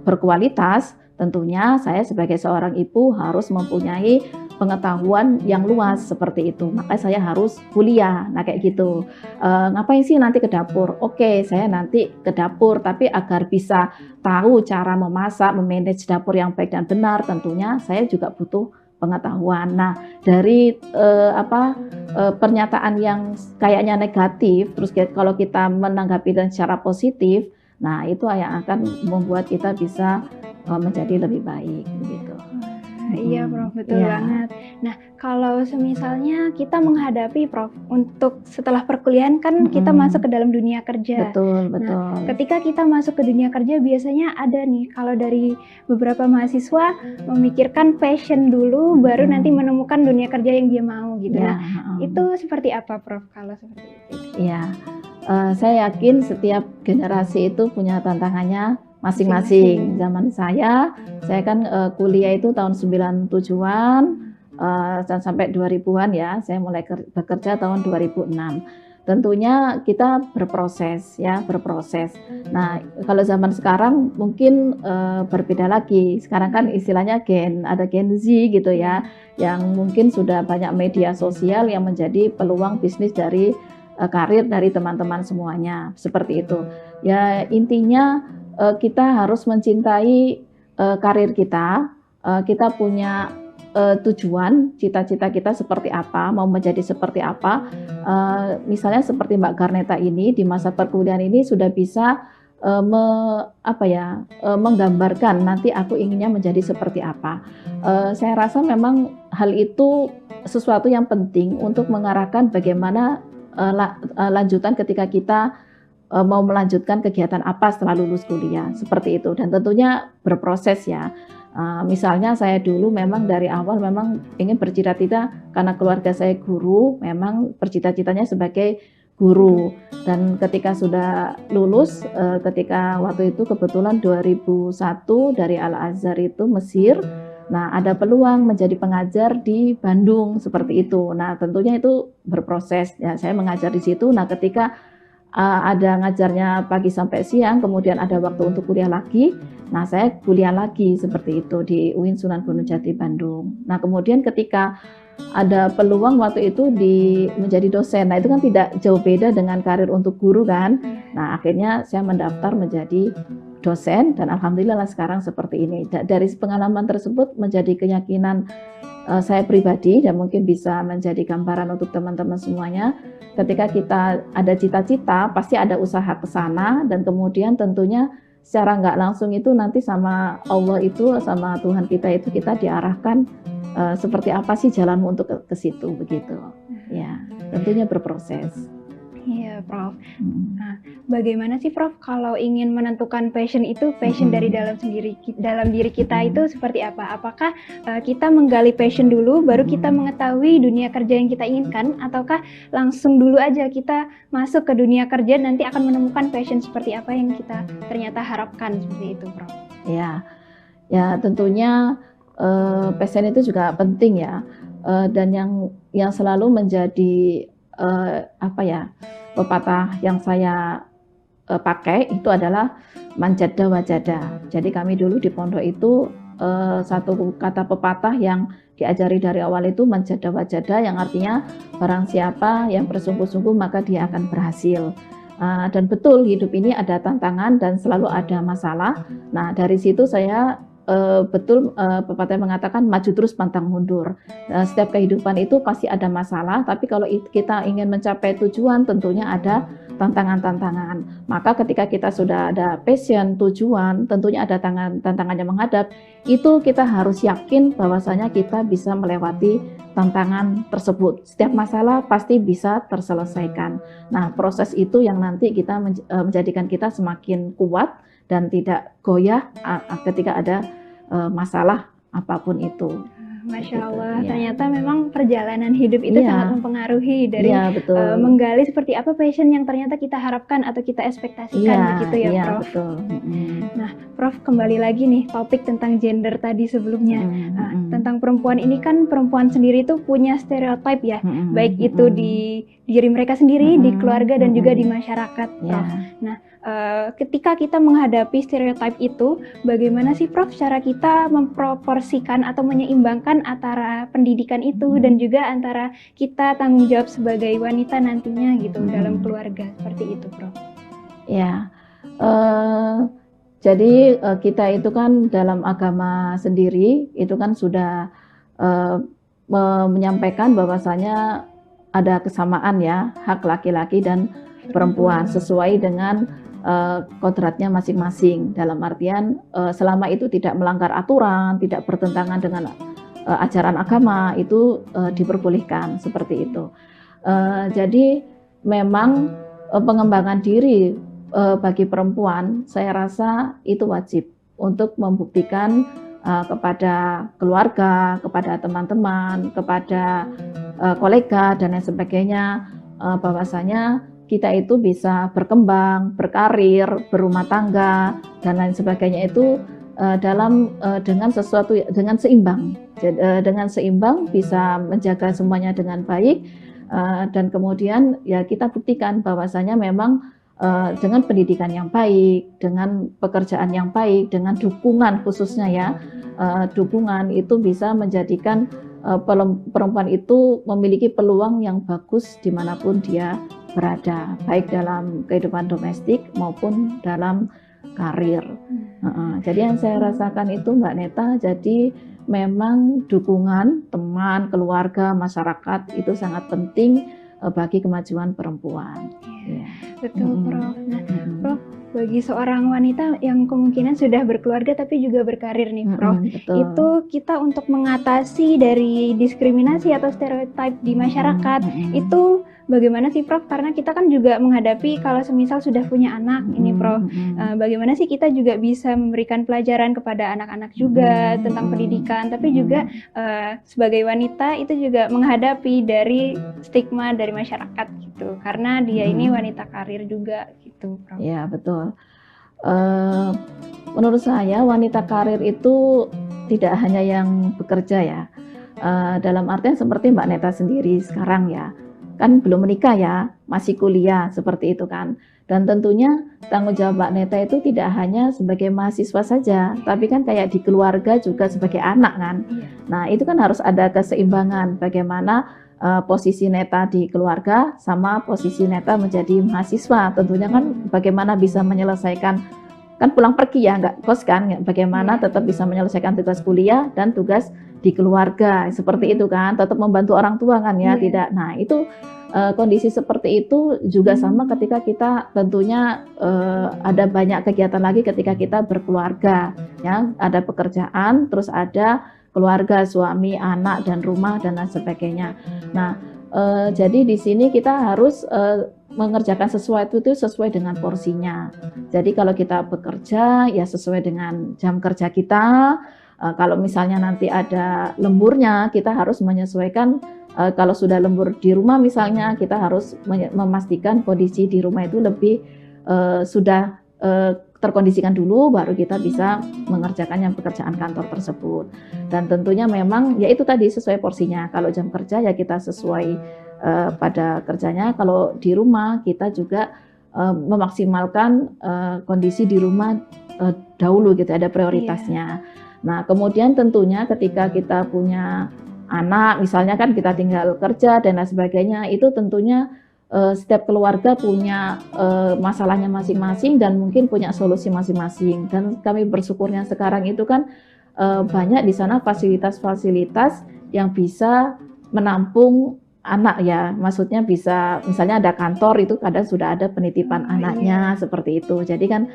[SPEAKER 10] berkualitas, tentunya saya sebagai seorang ibu harus mempunyai pengetahuan yang luas seperti itu. Makanya saya harus kuliah. Nah kayak gitu. Ngapain sih nanti ke dapur? Oke, saya nanti ke dapur, tapi agar bisa tahu cara memasak, memanage dapur yang baik dan benar, tentunya saya juga butuh pengetahuan. Nah dari pernyataan yang kayaknya negatif, terus kalau kita menanggapi dengan secara positif, nah itu yang akan membuat kita bisa menjadi lebih baik begitu.
[SPEAKER 9] Iya Prof, betul banget. Nah, kalau semisalnya kita menghadapi Prof, untuk setelah perkuliahan kan kita masuk ke dalam dunia kerja.
[SPEAKER 10] Betul.
[SPEAKER 9] Nah, ketika kita masuk ke dunia kerja biasanya ada nih, kalau dari beberapa mahasiswa memikirkan passion dulu, baru nanti menemukan dunia kerja yang dia mau gitu. Nah, itu seperti apa Prof kalau seperti itu?
[SPEAKER 10] Iya, saya yakin setiap generasi itu punya tantangannya masing-masing. Zaman saya kan kuliah itu tahun 97-an dan sampai 2000-an ya. Saya mulai bekerja tahun 2006. Tentunya kita berproses. Nah, kalau zaman sekarang mungkin berbeda lagi. Sekarang kan istilahnya ada Gen Z gitu ya, yang mungkin sudah banyak media sosial yang menjadi peluang bisnis dari karir dari teman-teman semuanya. Seperti itu. Ya, intinya kita harus mencintai karir kita. Kita punya tujuan, cita-cita kita seperti apa, mau menjadi seperti apa. Misalnya seperti Mbak Garneta ini di masa perkuliahan ini sudah bisa menggambarkan nanti aku inginnya menjadi seperti apa. Saya rasa memang hal itu sesuatu yang penting untuk mengarahkan bagaimana lanjutan ketika kita mau melanjutkan kegiatan apa setelah lulus kuliah, seperti itu. Dan tentunya berproses ya. Misalnya saya dulu memang dari awal memang ingin bercita-cita, karena keluarga saya guru, memang bercita-citanya sebagai guru. Dan ketika sudah lulus, ketika waktu itu kebetulan 2001 dari Al-Azhar itu Mesir, nah ada peluang menjadi pengajar di Bandung seperti itu. Nah tentunya itu berproses ya, saya mengajar di situ. Nah ketika ada ngajarnya pagi sampai siang, kemudian ada waktu untuk kuliah lagi. Nah, saya kuliah lagi seperti itu di UIN Sunan Gunung Jati Bandung. Nah, kemudian ketika ada peluang waktu itu menjadi dosen. Nah, itu kan tidak jauh beda dengan karir untuk guru kan. Nah, akhirnya saya mendaftar menjadi dosen dan alhamdulillah sekarang seperti ini. Dari pengalaman tersebut menjadi keyakinan saya pribadi dan mungkin bisa menjadi gambaran untuk teman-teman semuanya. Ketika kita ada cita-cita, pasti ada usaha ke sana, dan kemudian tentunya secara nggak langsung itu nanti sama Allah itu, sama Tuhan kita itu kita diarahkan seperti apa sih jalanmu untuk ke situ begitu. Ya, tentunya berproses.
[SPEAKER 9] Iya, Prof. Nah, bagaimana sih Prof kalau ingin menentukan passion itu, dari dalam diri kita itu seperti apa? Apakah kita menggali passion dulu baru kita mengetahui dunia kerja yang kita inginkan, ataukah langsung dulu aja kita masuk ke dunia kerja nanti akan menemukan passion seperti apa yang kita ternyata harapkan, seperti itu, Prof?
[SPEAKER 10] Ya tentunya passion itu juga penting ya, dan yang selalu menjadi pepatah yang saya pakai itu adalah manjada wajada. Jadi kami dulu di pondok itu satu kata pepatah yang diajari dari awal itu manjada wajada, yang artinya barang siapa yang bersungguh-sungguh maka dia akan berhasil. Dan betul, hidup ini ada tantangan dan selalu ada masalah. Nah, dari situ saya betul pepatah mengatakan maju terus pantang mundur. Setiap kehidupan itu pasti ada masalah, tapi kalau kita ingin mencapai tujuan tentunya ada tantangan-tantangan. Maka ketika kita sudah ada passion, tujuan, tentunya ada tantangan yang menghadap, itu kita harus yakin bahwasanya kita bisa melewati tantangan tersebut. Setiap masalah pasti bisa terselesaikan. Nah, proses itu yang nanti kita menjadikan kita semakin kuat dan tidak goyah ketika ada masalah apapun itu.
[SPEAKER 9] Masya Allah, ternyata memang perjalanan hidup itu sangat mempengaruhi dari menggali seperti apa passion yang ternyata kita harapkan atau kita ekspektasikan, begitu ya, Prof.
[SPEAKER 10] Betul.
[SPEAKER 9] Nah, Prof, kembali lagi nih topik tentang gender tadi sebelumnya. Tentang perempuan ini kan, perempuan sendiri tuh punya stereotip ya, baik itu di diri mereka sendiri, di keluarga dan juga di masyarakat, Prof. Nah, ketika kita menghadapi stereotip itu, bagaimana sih Prof cara kita memproporsikan atau menyeimbangkan antara pendidikan itu dan juga antara kita tanggung jawab sebagai wanita nantinya gitu dalam keluarga, seperti itu, Prof?
[SPEAKER 10] Ya, jadi kita itu kan dalam agama sendiri itu kan sudah menyampaikan bahwasanya ada kesamaan ya, hak laki-laki dan perempuan sesuai dengan kodratnya masing-masing, dalam artian selama itu tidak melanggar aturan, tidak bertentangan dengan ajaran agama itu diperbolehkan seperti itu. Jadi memang pengembangan diri bagi perempuan saya rasa itu wajib untuk membuktikan kepada keluarga, kepada teman-teman, kepada kolega dan lain sebagainya bahwasanya kita itu bisa berkembang, berkarir, berumah tangga dan lain sebagainya itu dengan seimbang. Dengan seimbang bisa menjaga semuanya dengan baik dan kemudian ya kita buktikan bahwasanya memang dengan pendidikan yang baik, dengan pekerjaan yang baik, dengan dukungan khususnya ya, dukungan itu bisa menjadikan perempuan itu memiliki peluang yang bagus dimanapun dia berada, baik dalam kehidupan domestik maupun dalam karir. Jadi yang saya rasakan itu Mbak Neta, jadi memang dukungan teman, keluarga, masyarakat itu sangat penting bagi kemajuan perempuan.
[SPEAKER 9] Ya. Betul, Prof. Nah, Prof, bagi seorang wanita yang kemungkinan sudah berkeluarga tapi juga berkarir nih, Prof, itu kita untuk mengatasi dari diskriminasi atau stereotip di masyarakat itu bagaimana sih, Prof? Karena kita kan juga menghadapi kalau semisal sudah punya anak ini, Prof. Bagaimana sih kita juga bisa memberikan pelajaran kepada anak-anak juga tentang pendidikan, tapi juga sebagai wanita itu juga menghadapi dari stigma dari masyarakat gitu. Karena dia ini wanita karir juga gitu, Prof.
[SPEAKER 10] Ya, betul. Menurut saya wanita karir itu tidak hanya yang bekerja ya. Dalam artian seperti Mbak Neta sendiri sekarang ya. Kan belum menikah ya, masih kuliah seperti itu kan. Dan tentunya tanggung jawab Mbak Neta itu tidak hanya sebagai mahasiswa saja, tapi kan kayak di keluarga juga sebagai anak kan. Nah itu kan harus ada keseimbangan bagaimana posisi Neta di keluarga sama posisi Neta menjadi mahasiswa. Tentunya kan bagaimana bisa menyelesaikan, kan pulang pergi ya, nggak kos kan, bagaimana tetap bisa menyelesaikan tugas kuliah dan tugas di keluarga, seperti itu kan, tetap membantu orang tua kan ya, tidak. Nah itu kondisi seperti itu juga sama ketika kita tentunya ada banyak kegiatan lagi ketika kita berkeluarga, ya, ada pekerjaan, terus ada keluarga, suami, anak dan rumah dan lain sebagainya. Nah jadi di sini kita harus mengerjakan sesuatu itu sesuai dengan porsinya. Jadi kalau kita bekerja ya sesuai dengan jam kerja kita. Kalau misalnya nanti ada lemburnya, kita harus menyesuaikan. Kalau sudah lembur di rumah misalnya, kita harus memastikan kondisi di rumah itu lebih sudah terkondisikan dulu, baru kita bisa mengerjakan yang pekerjaan kantor tersebut. Dan tentunya memang ya itu tadi sesuai porsinya. Kalau jam kerja ya kita sesuai pada kerjanya. Kalau di rumah kita juga memaksimalkan kondisi di rumah dahulu gitu, ada prioritasnya. Nah kemudian tentunya ketika kita punya anak misalnya kan kita tinggal kerja dan lain sebagainya, itu tentunya setiap keluarga punya masalahnya masing-masing dan mungkin punya solusi masing-masing. Dan kami bersyukurnya sekarang itu kan banyak di sana fasilitas-fasilitas yang bisa menampung anak ya, maksudnya bisa misalnya ada kantor itu kadang sudah ada penitipan anaknya seperti itu. Jadi kan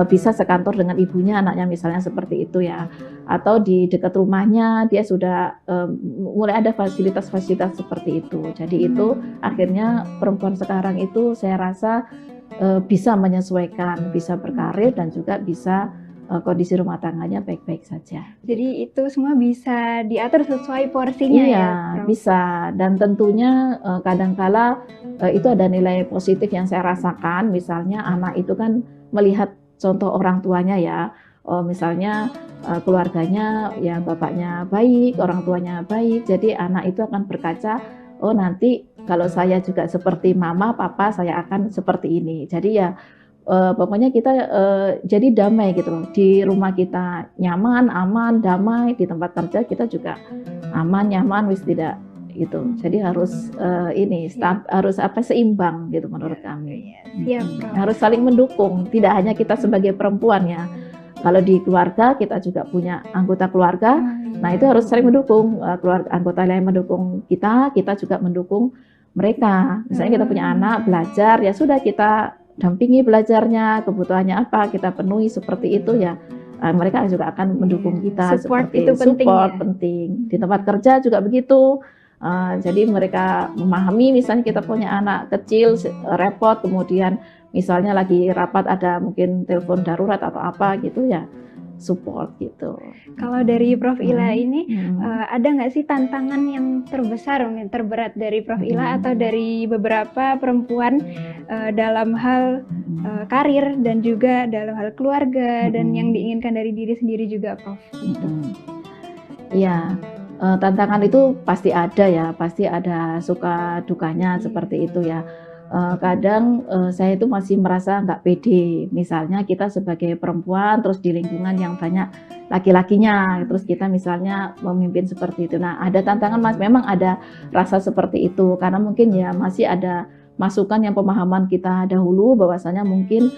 [SPEAKER 10] bisa sekantor dengan ibunya anaknya misalnya seperti itu ya. Atau di dekat rumahnya dia sudah mulai ada fasilitas-fasilitas seperti itu. Jadi itu akhirnya perempuan sekarang itu saya rasa bisa menyesuaikan, bisa berkarir dan juga bisa kondisi rumah tangganya baik-baik saja.
[SPEAKER 9] Jadi itu semua bisa diatur sesuai porsinya
[SPEAKER 10] ya?
[SPEAKER 9] Iya,
[SPEAKER 10] bisa. Dan tentunya kadangkala itu ada nilai positif yang saya rasakan. Misalnya anak itu kan melihat contoh orang tuanya ya. Misalnya keluarganya ya bapaknya baik, orang tuanya baik. Jadi anak itu akan berkaca, oh nanti kalau saya juga seperti mama, papa, saya akan seperti ini. Jadi ya pokoknya kita jadi damai gitu loh, di rumah kita nyaman, aman, damai, di tempat kerja kita juga aman, nyaman, wis tidak gitu. Jadi harus harus seimbang gitu menurut kami. Harus saling mendukung, tidak hanya kita sebagai perempuan ya. Kalau di keluarga kita juga punya anggota keluarga, nah itu harus saling mendukung. Anggota lain mendukung kita juga mendukung mereka. Misalnya kita punya anak belajar, ya sudah kita dampingi belajarnya, kebutuhannya apa, kita penuhi seperti itu ya. mereka juga akan mendukung kita.
[SPEAKER 9] Support
[SPEAKER 10] seperti
[SPEAKER 9] itu penting,
[SPEAKER 10] support
[SPEAKER 9] ya?
[SPEAKER 10] penting. Di tempat kerja juga begitu. Jadi mereka memahami, misalnya kita punya anak kecil repot, kemudian misalnya lagi rapat ada mungkin telepon darurat atau apa gitu ya, support gitu.
[SPEAKER 9] Kalau dari Prof Ila ini ada nggak sih tantangan yang terbesar, mungkin terberat dari Prof Ila atau dari beberapa perempuan dalam hal karir dan juga dalam hal keluarga dan yang diinginkan dari diri sendiri juga, Prof?
[SPEAKER 10] Iya. Tantangan itu pasti ada ya, pasti ada suka dukanya seperti itu ya. Kadang saya itu masih merasa nggak pede, misalnya kita sebagai perempuan terus di lingkungan yang banyak laki-lakinya, terus kita misalnya memimpin seperti itu. Nah, ada tantangan Mas, memang ada rasa seperti itu karena mungkin ya masih ada masukan yang pemahaman kita dahulu bahwasanya mungkin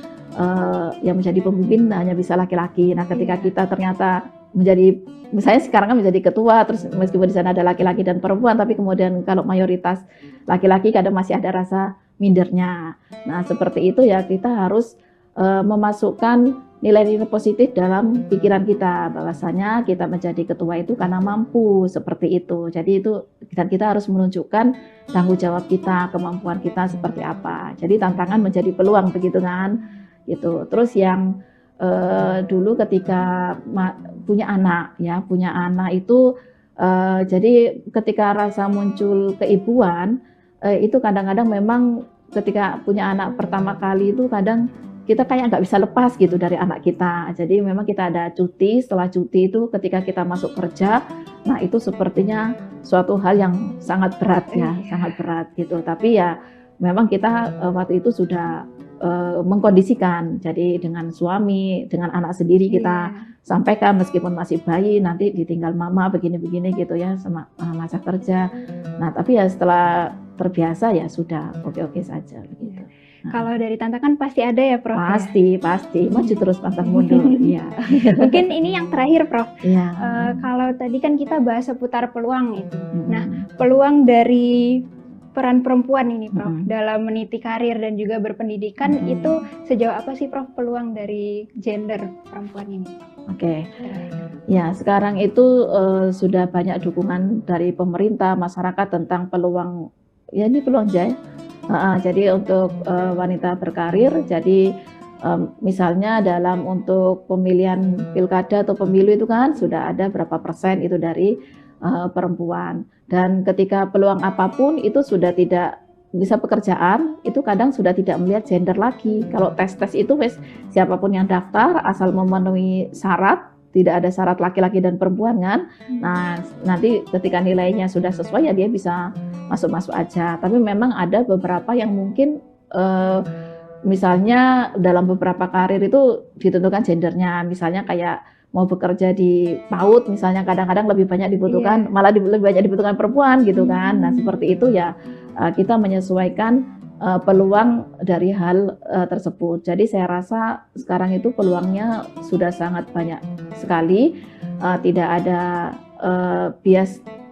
[SPEAKER 10] yang menjadi pemimpin hanya bisa laki-laki. Nah, ketika kita ternyata menjadi, misalnya sekarang kan menjadi ketua, terus meskipun di sana ada laki-laki dan perempuan, tapi kemudian kalau mayoritas laki-laki kadang masih ada rasa mindernya. Nah, seperti itu ya, kita harus memasukkan nilai-nilai positif dalam pikiran kita, bahwasanya kita menjadi ketua itu karena mampu, seperti itu. Jadi itu, dan kita harus menunjukkan tanggung jawab kita, kemampuan kita seperti apa. Jadi tantangan menjadi peluang, begitu kan? Gitu. Terus yang dulu ketika punya anak itu jadi ketika rasa muncul keibuan itu kadang-kadang memang ketika punya anak pertama kali itu kadang kita kayak nggak bisa lepas gitu dari anak kita. Jadi memang kita ada cuti, setelah cuti itu ketika kita masuk kerja, nah itu sepertinya suatu hal yang sangat berat ya, sangat berat gitu. Tapi ya memang kita waktu itu sudah mengkondisikan, jadi dengan suami, dengan anak sendiri kita sampaikan meskipun masih bayi nanti ditinggal mama begini-begini gitu ya sama masa kerja. Nah tapi ya setelah terbiasa ya sudah oke-oke saja begitu. Nah.
[SPEAKER 9] Kalau dari tantangan pasti ada ya Prof?
[SPEAKER 10] Pasti, maju terus pantang mundur. Iya.
[SPEAKER 9] Mungkin ini yang terakhir Prof.
[SPEAKER 10] Iya.
[SPEAKER 9] Kalau tadi kan kita bahas seputar peluang itu. Nah peluang dari peran perempuan ini Prof dalam meniti karir dan juga berpendidikan itu sejauh apa sih Prof peluang dari gender perempuan ini? Oke.
[SPEAKER 10] Ya sekarang itu sudah banyak dukungan dari pemerintah, masyarakat tentang peluang, ya ini peluang aja. Jadi untuk wanita berkarir, jadi misalnya dalam untuk pemilihan pilkada atau pemilu itu kan sudah ada berapa persen itu dari perempuan. Dan ketika peluang apapun itu sudah tidak bisa pekerjaan, itu kadang sudah tidak melihat gender lagi. Kalau tes-tes itu siapapun yang daftar asal memenuhi syarat, tidak ada syarat laki-laki dan perempuan kan. Nah, nanti ketika nilainya sudah sesuai ya dia bisa masuk-masuk aja. Tapi memang ada beberapa yang mungkin misalnya dalam beberapa karir itu ditentukan gendernya, misalnya kayak mau bekerja di PAUD misalnya kadang-kadang lebih banyak dibutuhkan, malah lebih banyak dibutuhkan perempuan gitu kan. Nah seperti itu ya kita menyesuaikan peluang dari hal tersebut. Jadi saya rasa sekarang itu peluangnya sudah sangat banyak sekali, tidak ada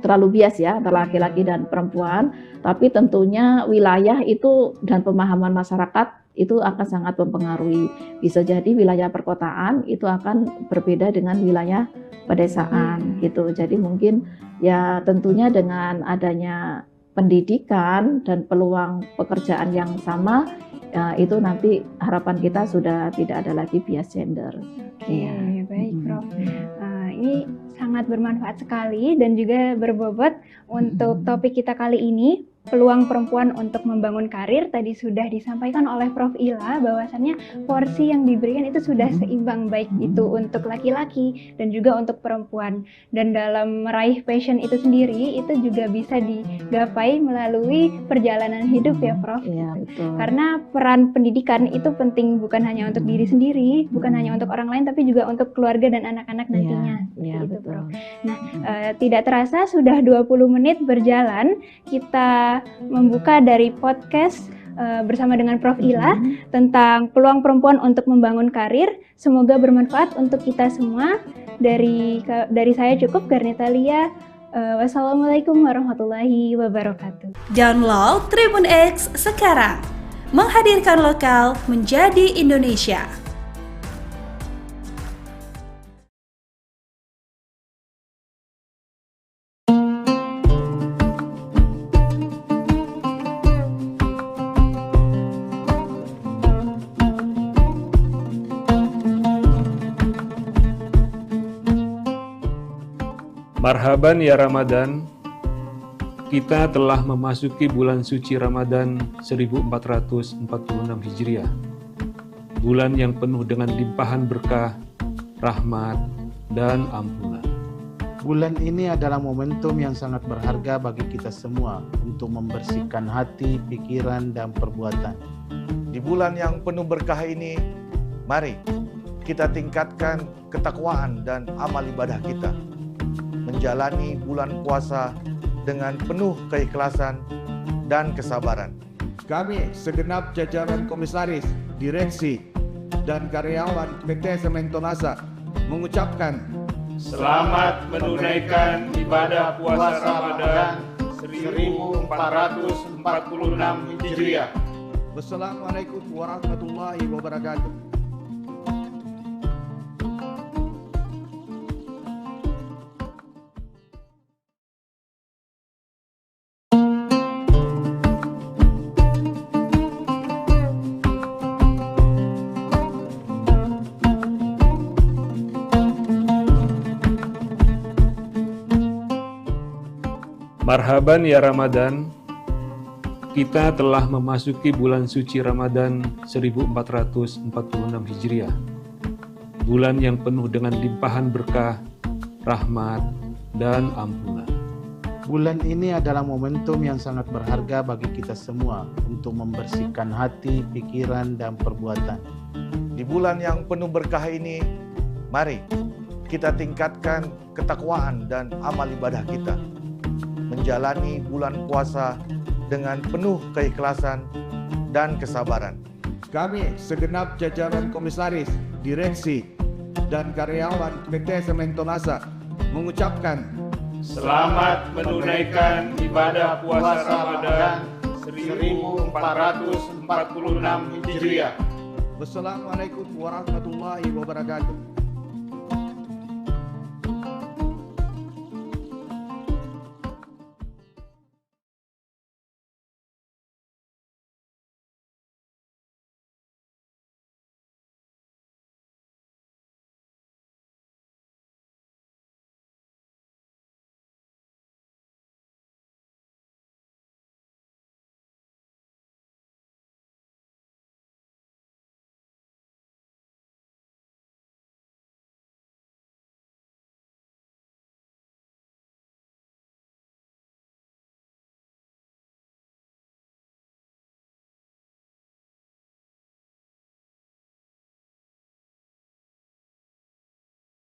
[SPEAKER 10] terlalu bias ya antara laki-laki dan perempuan, tapi tentunya wilayah itu dan pemahaman masyarakat itu akan sangat mempengaruhi. Bisa jadi wilayah perkotaan itu akan berbeda dengan wilayah pedesaan gitu. Jadi mungkin ya tentunya dengan adanya pendidikan dan peluang pekerjaan yang sama ya, itu nanti harapan kita sudah tidak ada lagi bias gender.
[SPEAKER 9] Oke, baik Prof. Ini sangat bermanfaat sekali dan juga berbobot untuk topik kita kali ini. Peluang perempuan untuk membangun karir tadi sudah disampaikan oleh Prof Ila bahwasannya porsi yang diberikan itu sudah seimbang, baik itu untuk laki-laki dan juga untuk perempuan. Dan dalam meraih passion itu sendiri itu juga bisa digapai melalui perjalanan hidup ya Prof.
[SPEAKER 10] Iya, betul.
[SPEAKER 9] Karena peran pendidikan itu penting bukan hanya untuk diri sendiri, bukan hanya untuk orang lain, tapi juga untuk keluarga dan anak-anak nantinya.
[SPEAKER 10] Iya,
[SPEAKER 9] gitu,
[SPEAKER 10] betul.
[SPEAKER 9] Prof. Nah, tidak terasa sudah 20 menit berjalan, kita membuka dari podcast bersama dengan Prof Ila tentang peluang perempuan untuk membangun karir. Semoga bermanfaat untuk kita semua. Dari saya cukup, Garneta Lia. Wassalamualaikum warahmatullahi wabarakatuh.
[SPEAKER 11] Download Tribun X sekarang. Menghadirkan lokal menjadi Indonesia.
[SPEAKER 2] Marhaban ya Ramadan, kita telah memasuki bulan suci Ramadan 1446 Hijriah. Bulan yang penuh dengan limpahan berkah, rahmat, dan ampunan.
[SPEAKER 3] Bulan ini adalah momentum yang sangat berharga bagi kita semua untuk membersihkan hati, pikiran, dan perbuatan.
[SPEAKER 4] Di bulan yang penuh berkah ini, mari kita tingkatkan ketakwaan dan amal ibadah kita. Menjalani bulan puasa dengan penuh keikhlasan dan kesabaran.
[SPEAKER 5] Kami segenap jajaran komisaris, direksi, dan karyawan PT Sementonasa mengucapkan
[SPEAKER 2] Selamat menunaikan ibadah puasa Ramadan 1446 Hijriah.
[SPEAKER 5] Wassalamualaikum warahmatullahi wabarakatuh.
[SPEAKER 2] Marhaban ya Ramadan, kita telah memasuki bulan suci Ramadan 1446 Hijriah. Bulan yang penuh dengan limpahan berkah, rahmat, dan ampunan.
[SPEAKER 3] Bulan ini adalah momentum yang sangat berharga bagi kita semua untuk membersihkan hati, pikiran, dan perbuatan.
[SPEAKER 4] Di bulan yang penuh berkah ini, mari kita tingkatkan ketakwaan dan amal ibadah kita. Menjalani bulan puasa dengan penuh keikhlasan dan kesabaran.
[SPEAKER 5] Kami segenap jajaran komisaris, direksi, dan karyawan PT Sementonasa mengucapkan
[SPEAKER 2] Selamat menunaikan ibadah puasa Ramadan 1446 Hijriah.
[SPEAKER 5] Wassalamualaikum warahmatullahi wabarakatuh.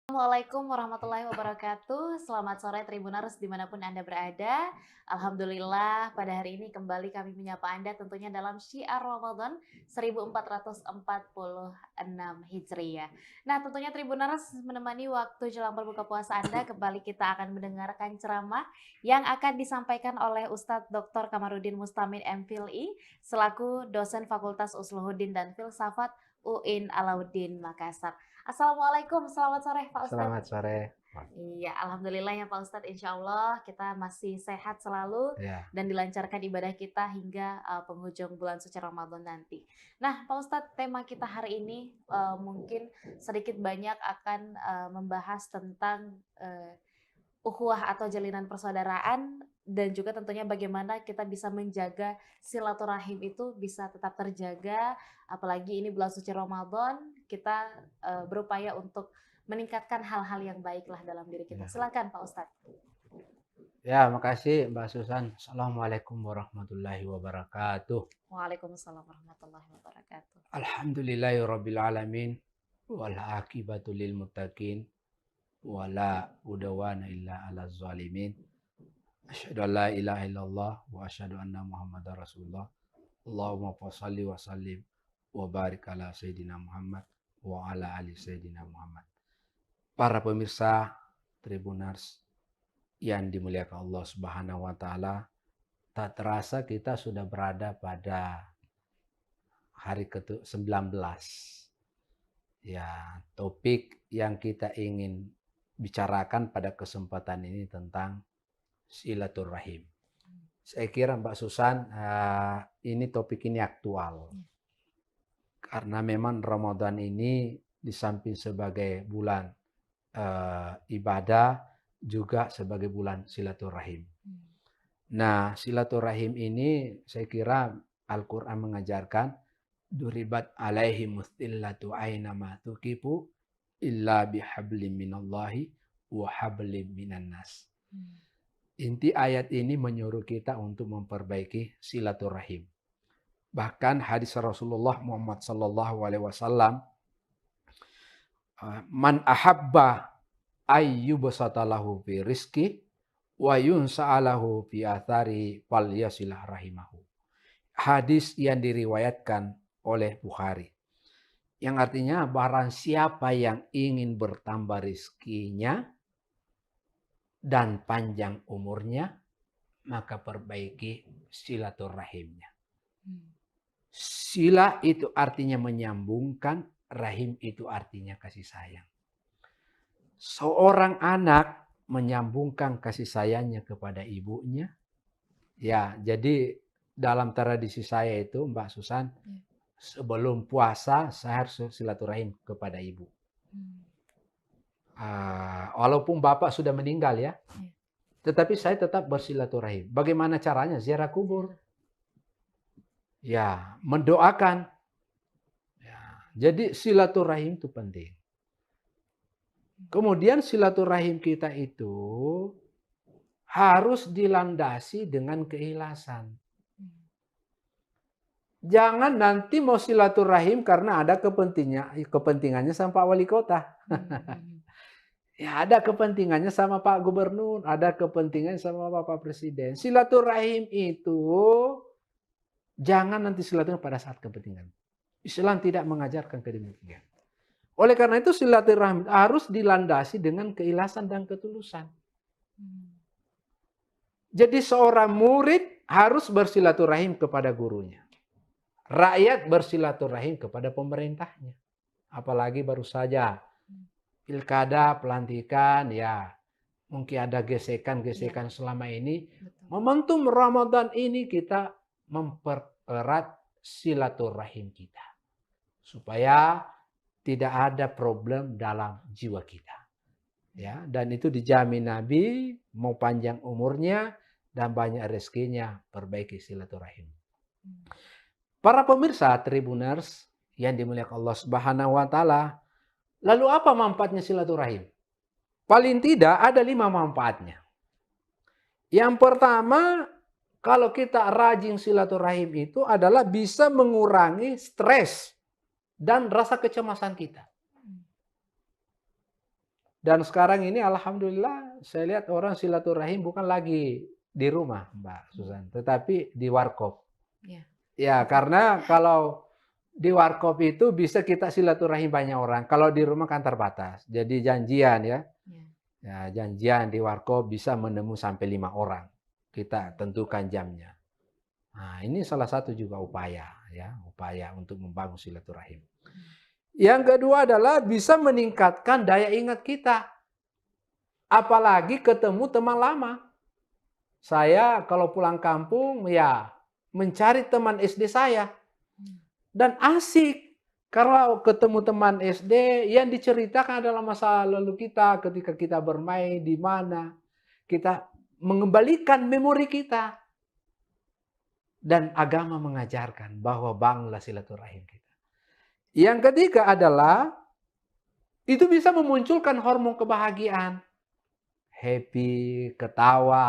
[SPEAKER 7] Assalamualaikum warahmatullahi wabarakatuh. Selamat sore Tribuners dimanapun Anda berada. Alhamdulillah pada hari ini kembali kami menyapa Anda tentunya dalam Syiar Ramadan 1446 Hijriah. Nah tentunya Tribuners menemani waktu jelang berbuka puasa Anda, kembali kita akan mendengarkan ceramah yang akan disampaikan oleh Ustadz Dr. Kamarudin Mustamin MPhilI selaku dosen Fakultas Usluhuddin dan Filsafat UIN Alauddin Makassar. Assalamualaikum, selamat sore Pak Ustadz.
[SPEAKER 8] Selamat sore.
[SPEAKER 7] Iya, alhamdulillah ya Pak Ustadz, insya Allah kita masih sehat selalu dan dilancarkan ibadah kita hingga penghujung bulan suci Ramadan nanti. Nah Pak Ustadz, tema kita hari ini mungkin sedikit banyak akan membahas tentang ukhuwah atau jalinan persaudaraan, dan juga tentunya bagaimana kita bisa menjaga silaturahim itu bisa tetap terjaga, apalagi ini bulan suci Ramadan, kita berupaya untuk meningkatkan hal-hal yang baiklah dalam diri kita. Silakan Pak Ustadz.
[SPEAKER 8] Ya, makasih Mbak Susan. Assalamualaikum warahmatullahi wabarakatuh.
[SPEAKER 7] Waalaikumsalam warahmatullahi wabarakatuh.
[SPEAKER 8] Alhamdulillahirabbil alamin wal aqibatu lil muttaqin wala udwana illa 'alal zalimin. Asyhadu an la ilaha illallah wa asyhadu anna Muhammadar Rasulullah. Allahumma shalli wa sallim wa barik ala Sayyidina Muhammad wa ala ali Sayyidina Muhammad. Para pemirsa Tribuners yang dimuliakan Allah Subhanahu wa taala, tak terasa kita sudah berada pada hari ke-19. Ya, topik yang kita ingin bicarakan pada kesempatan ini tentang silaturahim. Saya kira Mbak Susan, ini topik ini aktual. Karena memang Ramadan ini di samping sebagai bulan ibadah, juga sebagai bulan silaturahim. Nah, silaturahim ini saya kira Al-Quran mengajarkan duribat alaihi mustillatu aina ma tuqifu illa bihablim minallahi wa hablim minan nas. Inti ayat ini menyuruh kita untuk memperbaiki silaturahim. Bahkan hadis Rasulullah Muhammad sallallahu alaihi wasallam, man ahabba ayyubsatalahu fi rizqi wa yunsa'alahu fi athari falyasilah rahimahu. Hadis yang diriwayatkan oleh Bukhari. Yang artinya barang siapa yang ingin bertambah rizkinya dan panjang umurnya, maka perbaiki silaturahimnya. Sila itu artinya menyambungkan, rahim itu artinya kasih sayang. Seorang anak menyambungkan kasih sayangnya kepada ibunya. Ya, jadi dalam tradisi saya itu, Mbak Susan, sebelum puasa saya harus silaturahim kepada ibu. Walaupun bapak sudah meninggal ya, tetapi saya tetap bersilaturahim. Bagaimana caranya? Ziarah kubur. Ya, mendoakan. Ya, jadi silaturahim itu penting. Kemudian silaturahim kita itu harus dilandasi dengan keikhlasan. Jangan nanti mau silaturahim karena ada kepentingannya sama Pak Wali Kota. Ya, ada kepentingannya sama Pak Gubernur, ada kepentingannya sama Bapak Presiden. Silaturahim itu jangan nanti silaturahim pada saat kepentingan. Islam tidak mengajarkan kedemikian. Oleh karena itu silaturahim harus dilandasi dengan keikhlasan dan ketulusan. Jadi seorang murid harus bersilaturahim kepada gurunya. Rakyat bersilaturahim kepada pemerintahnya. Apalagi baru saja pilkada, pelantikan, ya mungkin ada gesekan-gesekan selama ini. Momentum Ramadan ini kita mempererat silaturahim kita. Supaya tidak ada problem dalam jiwa kita. Ya, dan itu dijamin Nabi, mau panjang umurnya dan banyak rezekinya, perbaiki silaturahim. Para pemirsa Tribuners yang dimuliakan Allah Subhanahu wa taala, lalu apa manfaatnya silaturahim? Paling tidak ada 5 manfaatnya. Yang pertama, kalau kita rajin silaturahim itu adalah bisa mengurangi stres dan rasa kecemasan kita. Dan sekarang ini alhamdulillah saya lihat orang silaturahim bukan lagi di rumah, Mbak Susan, tetapi di warkop. Ya, karena kalau di warkop itu bisa kita silaturahim banyak orang. Kalau di rumah kan terbatas. Jadi janjian ya. Ya, janjian di warkop bisa menemu sampai 5 orang. Kita tentukan jamnya. Nah, ini salah satu juga upaya ya, upaya untuk membangun silaturahim. Yang kedua adalah bisa meningkatkan daya ingat kita. Apalagi ketemu teman lama. Saya kalau pulang kampung ya mencari teman SD saya. Dan asik kalau ketemu teman SD yang diceritakan adalah masa lalu kita ketika kita bermain di mana. Kita mengembalikan memori kita. Dan agama mengajarkan bahwa bangunlah silaturahim kita. Yang ketiga adalah itu bisa memunculkan hormon kebahagiaan. Happy, ketawa.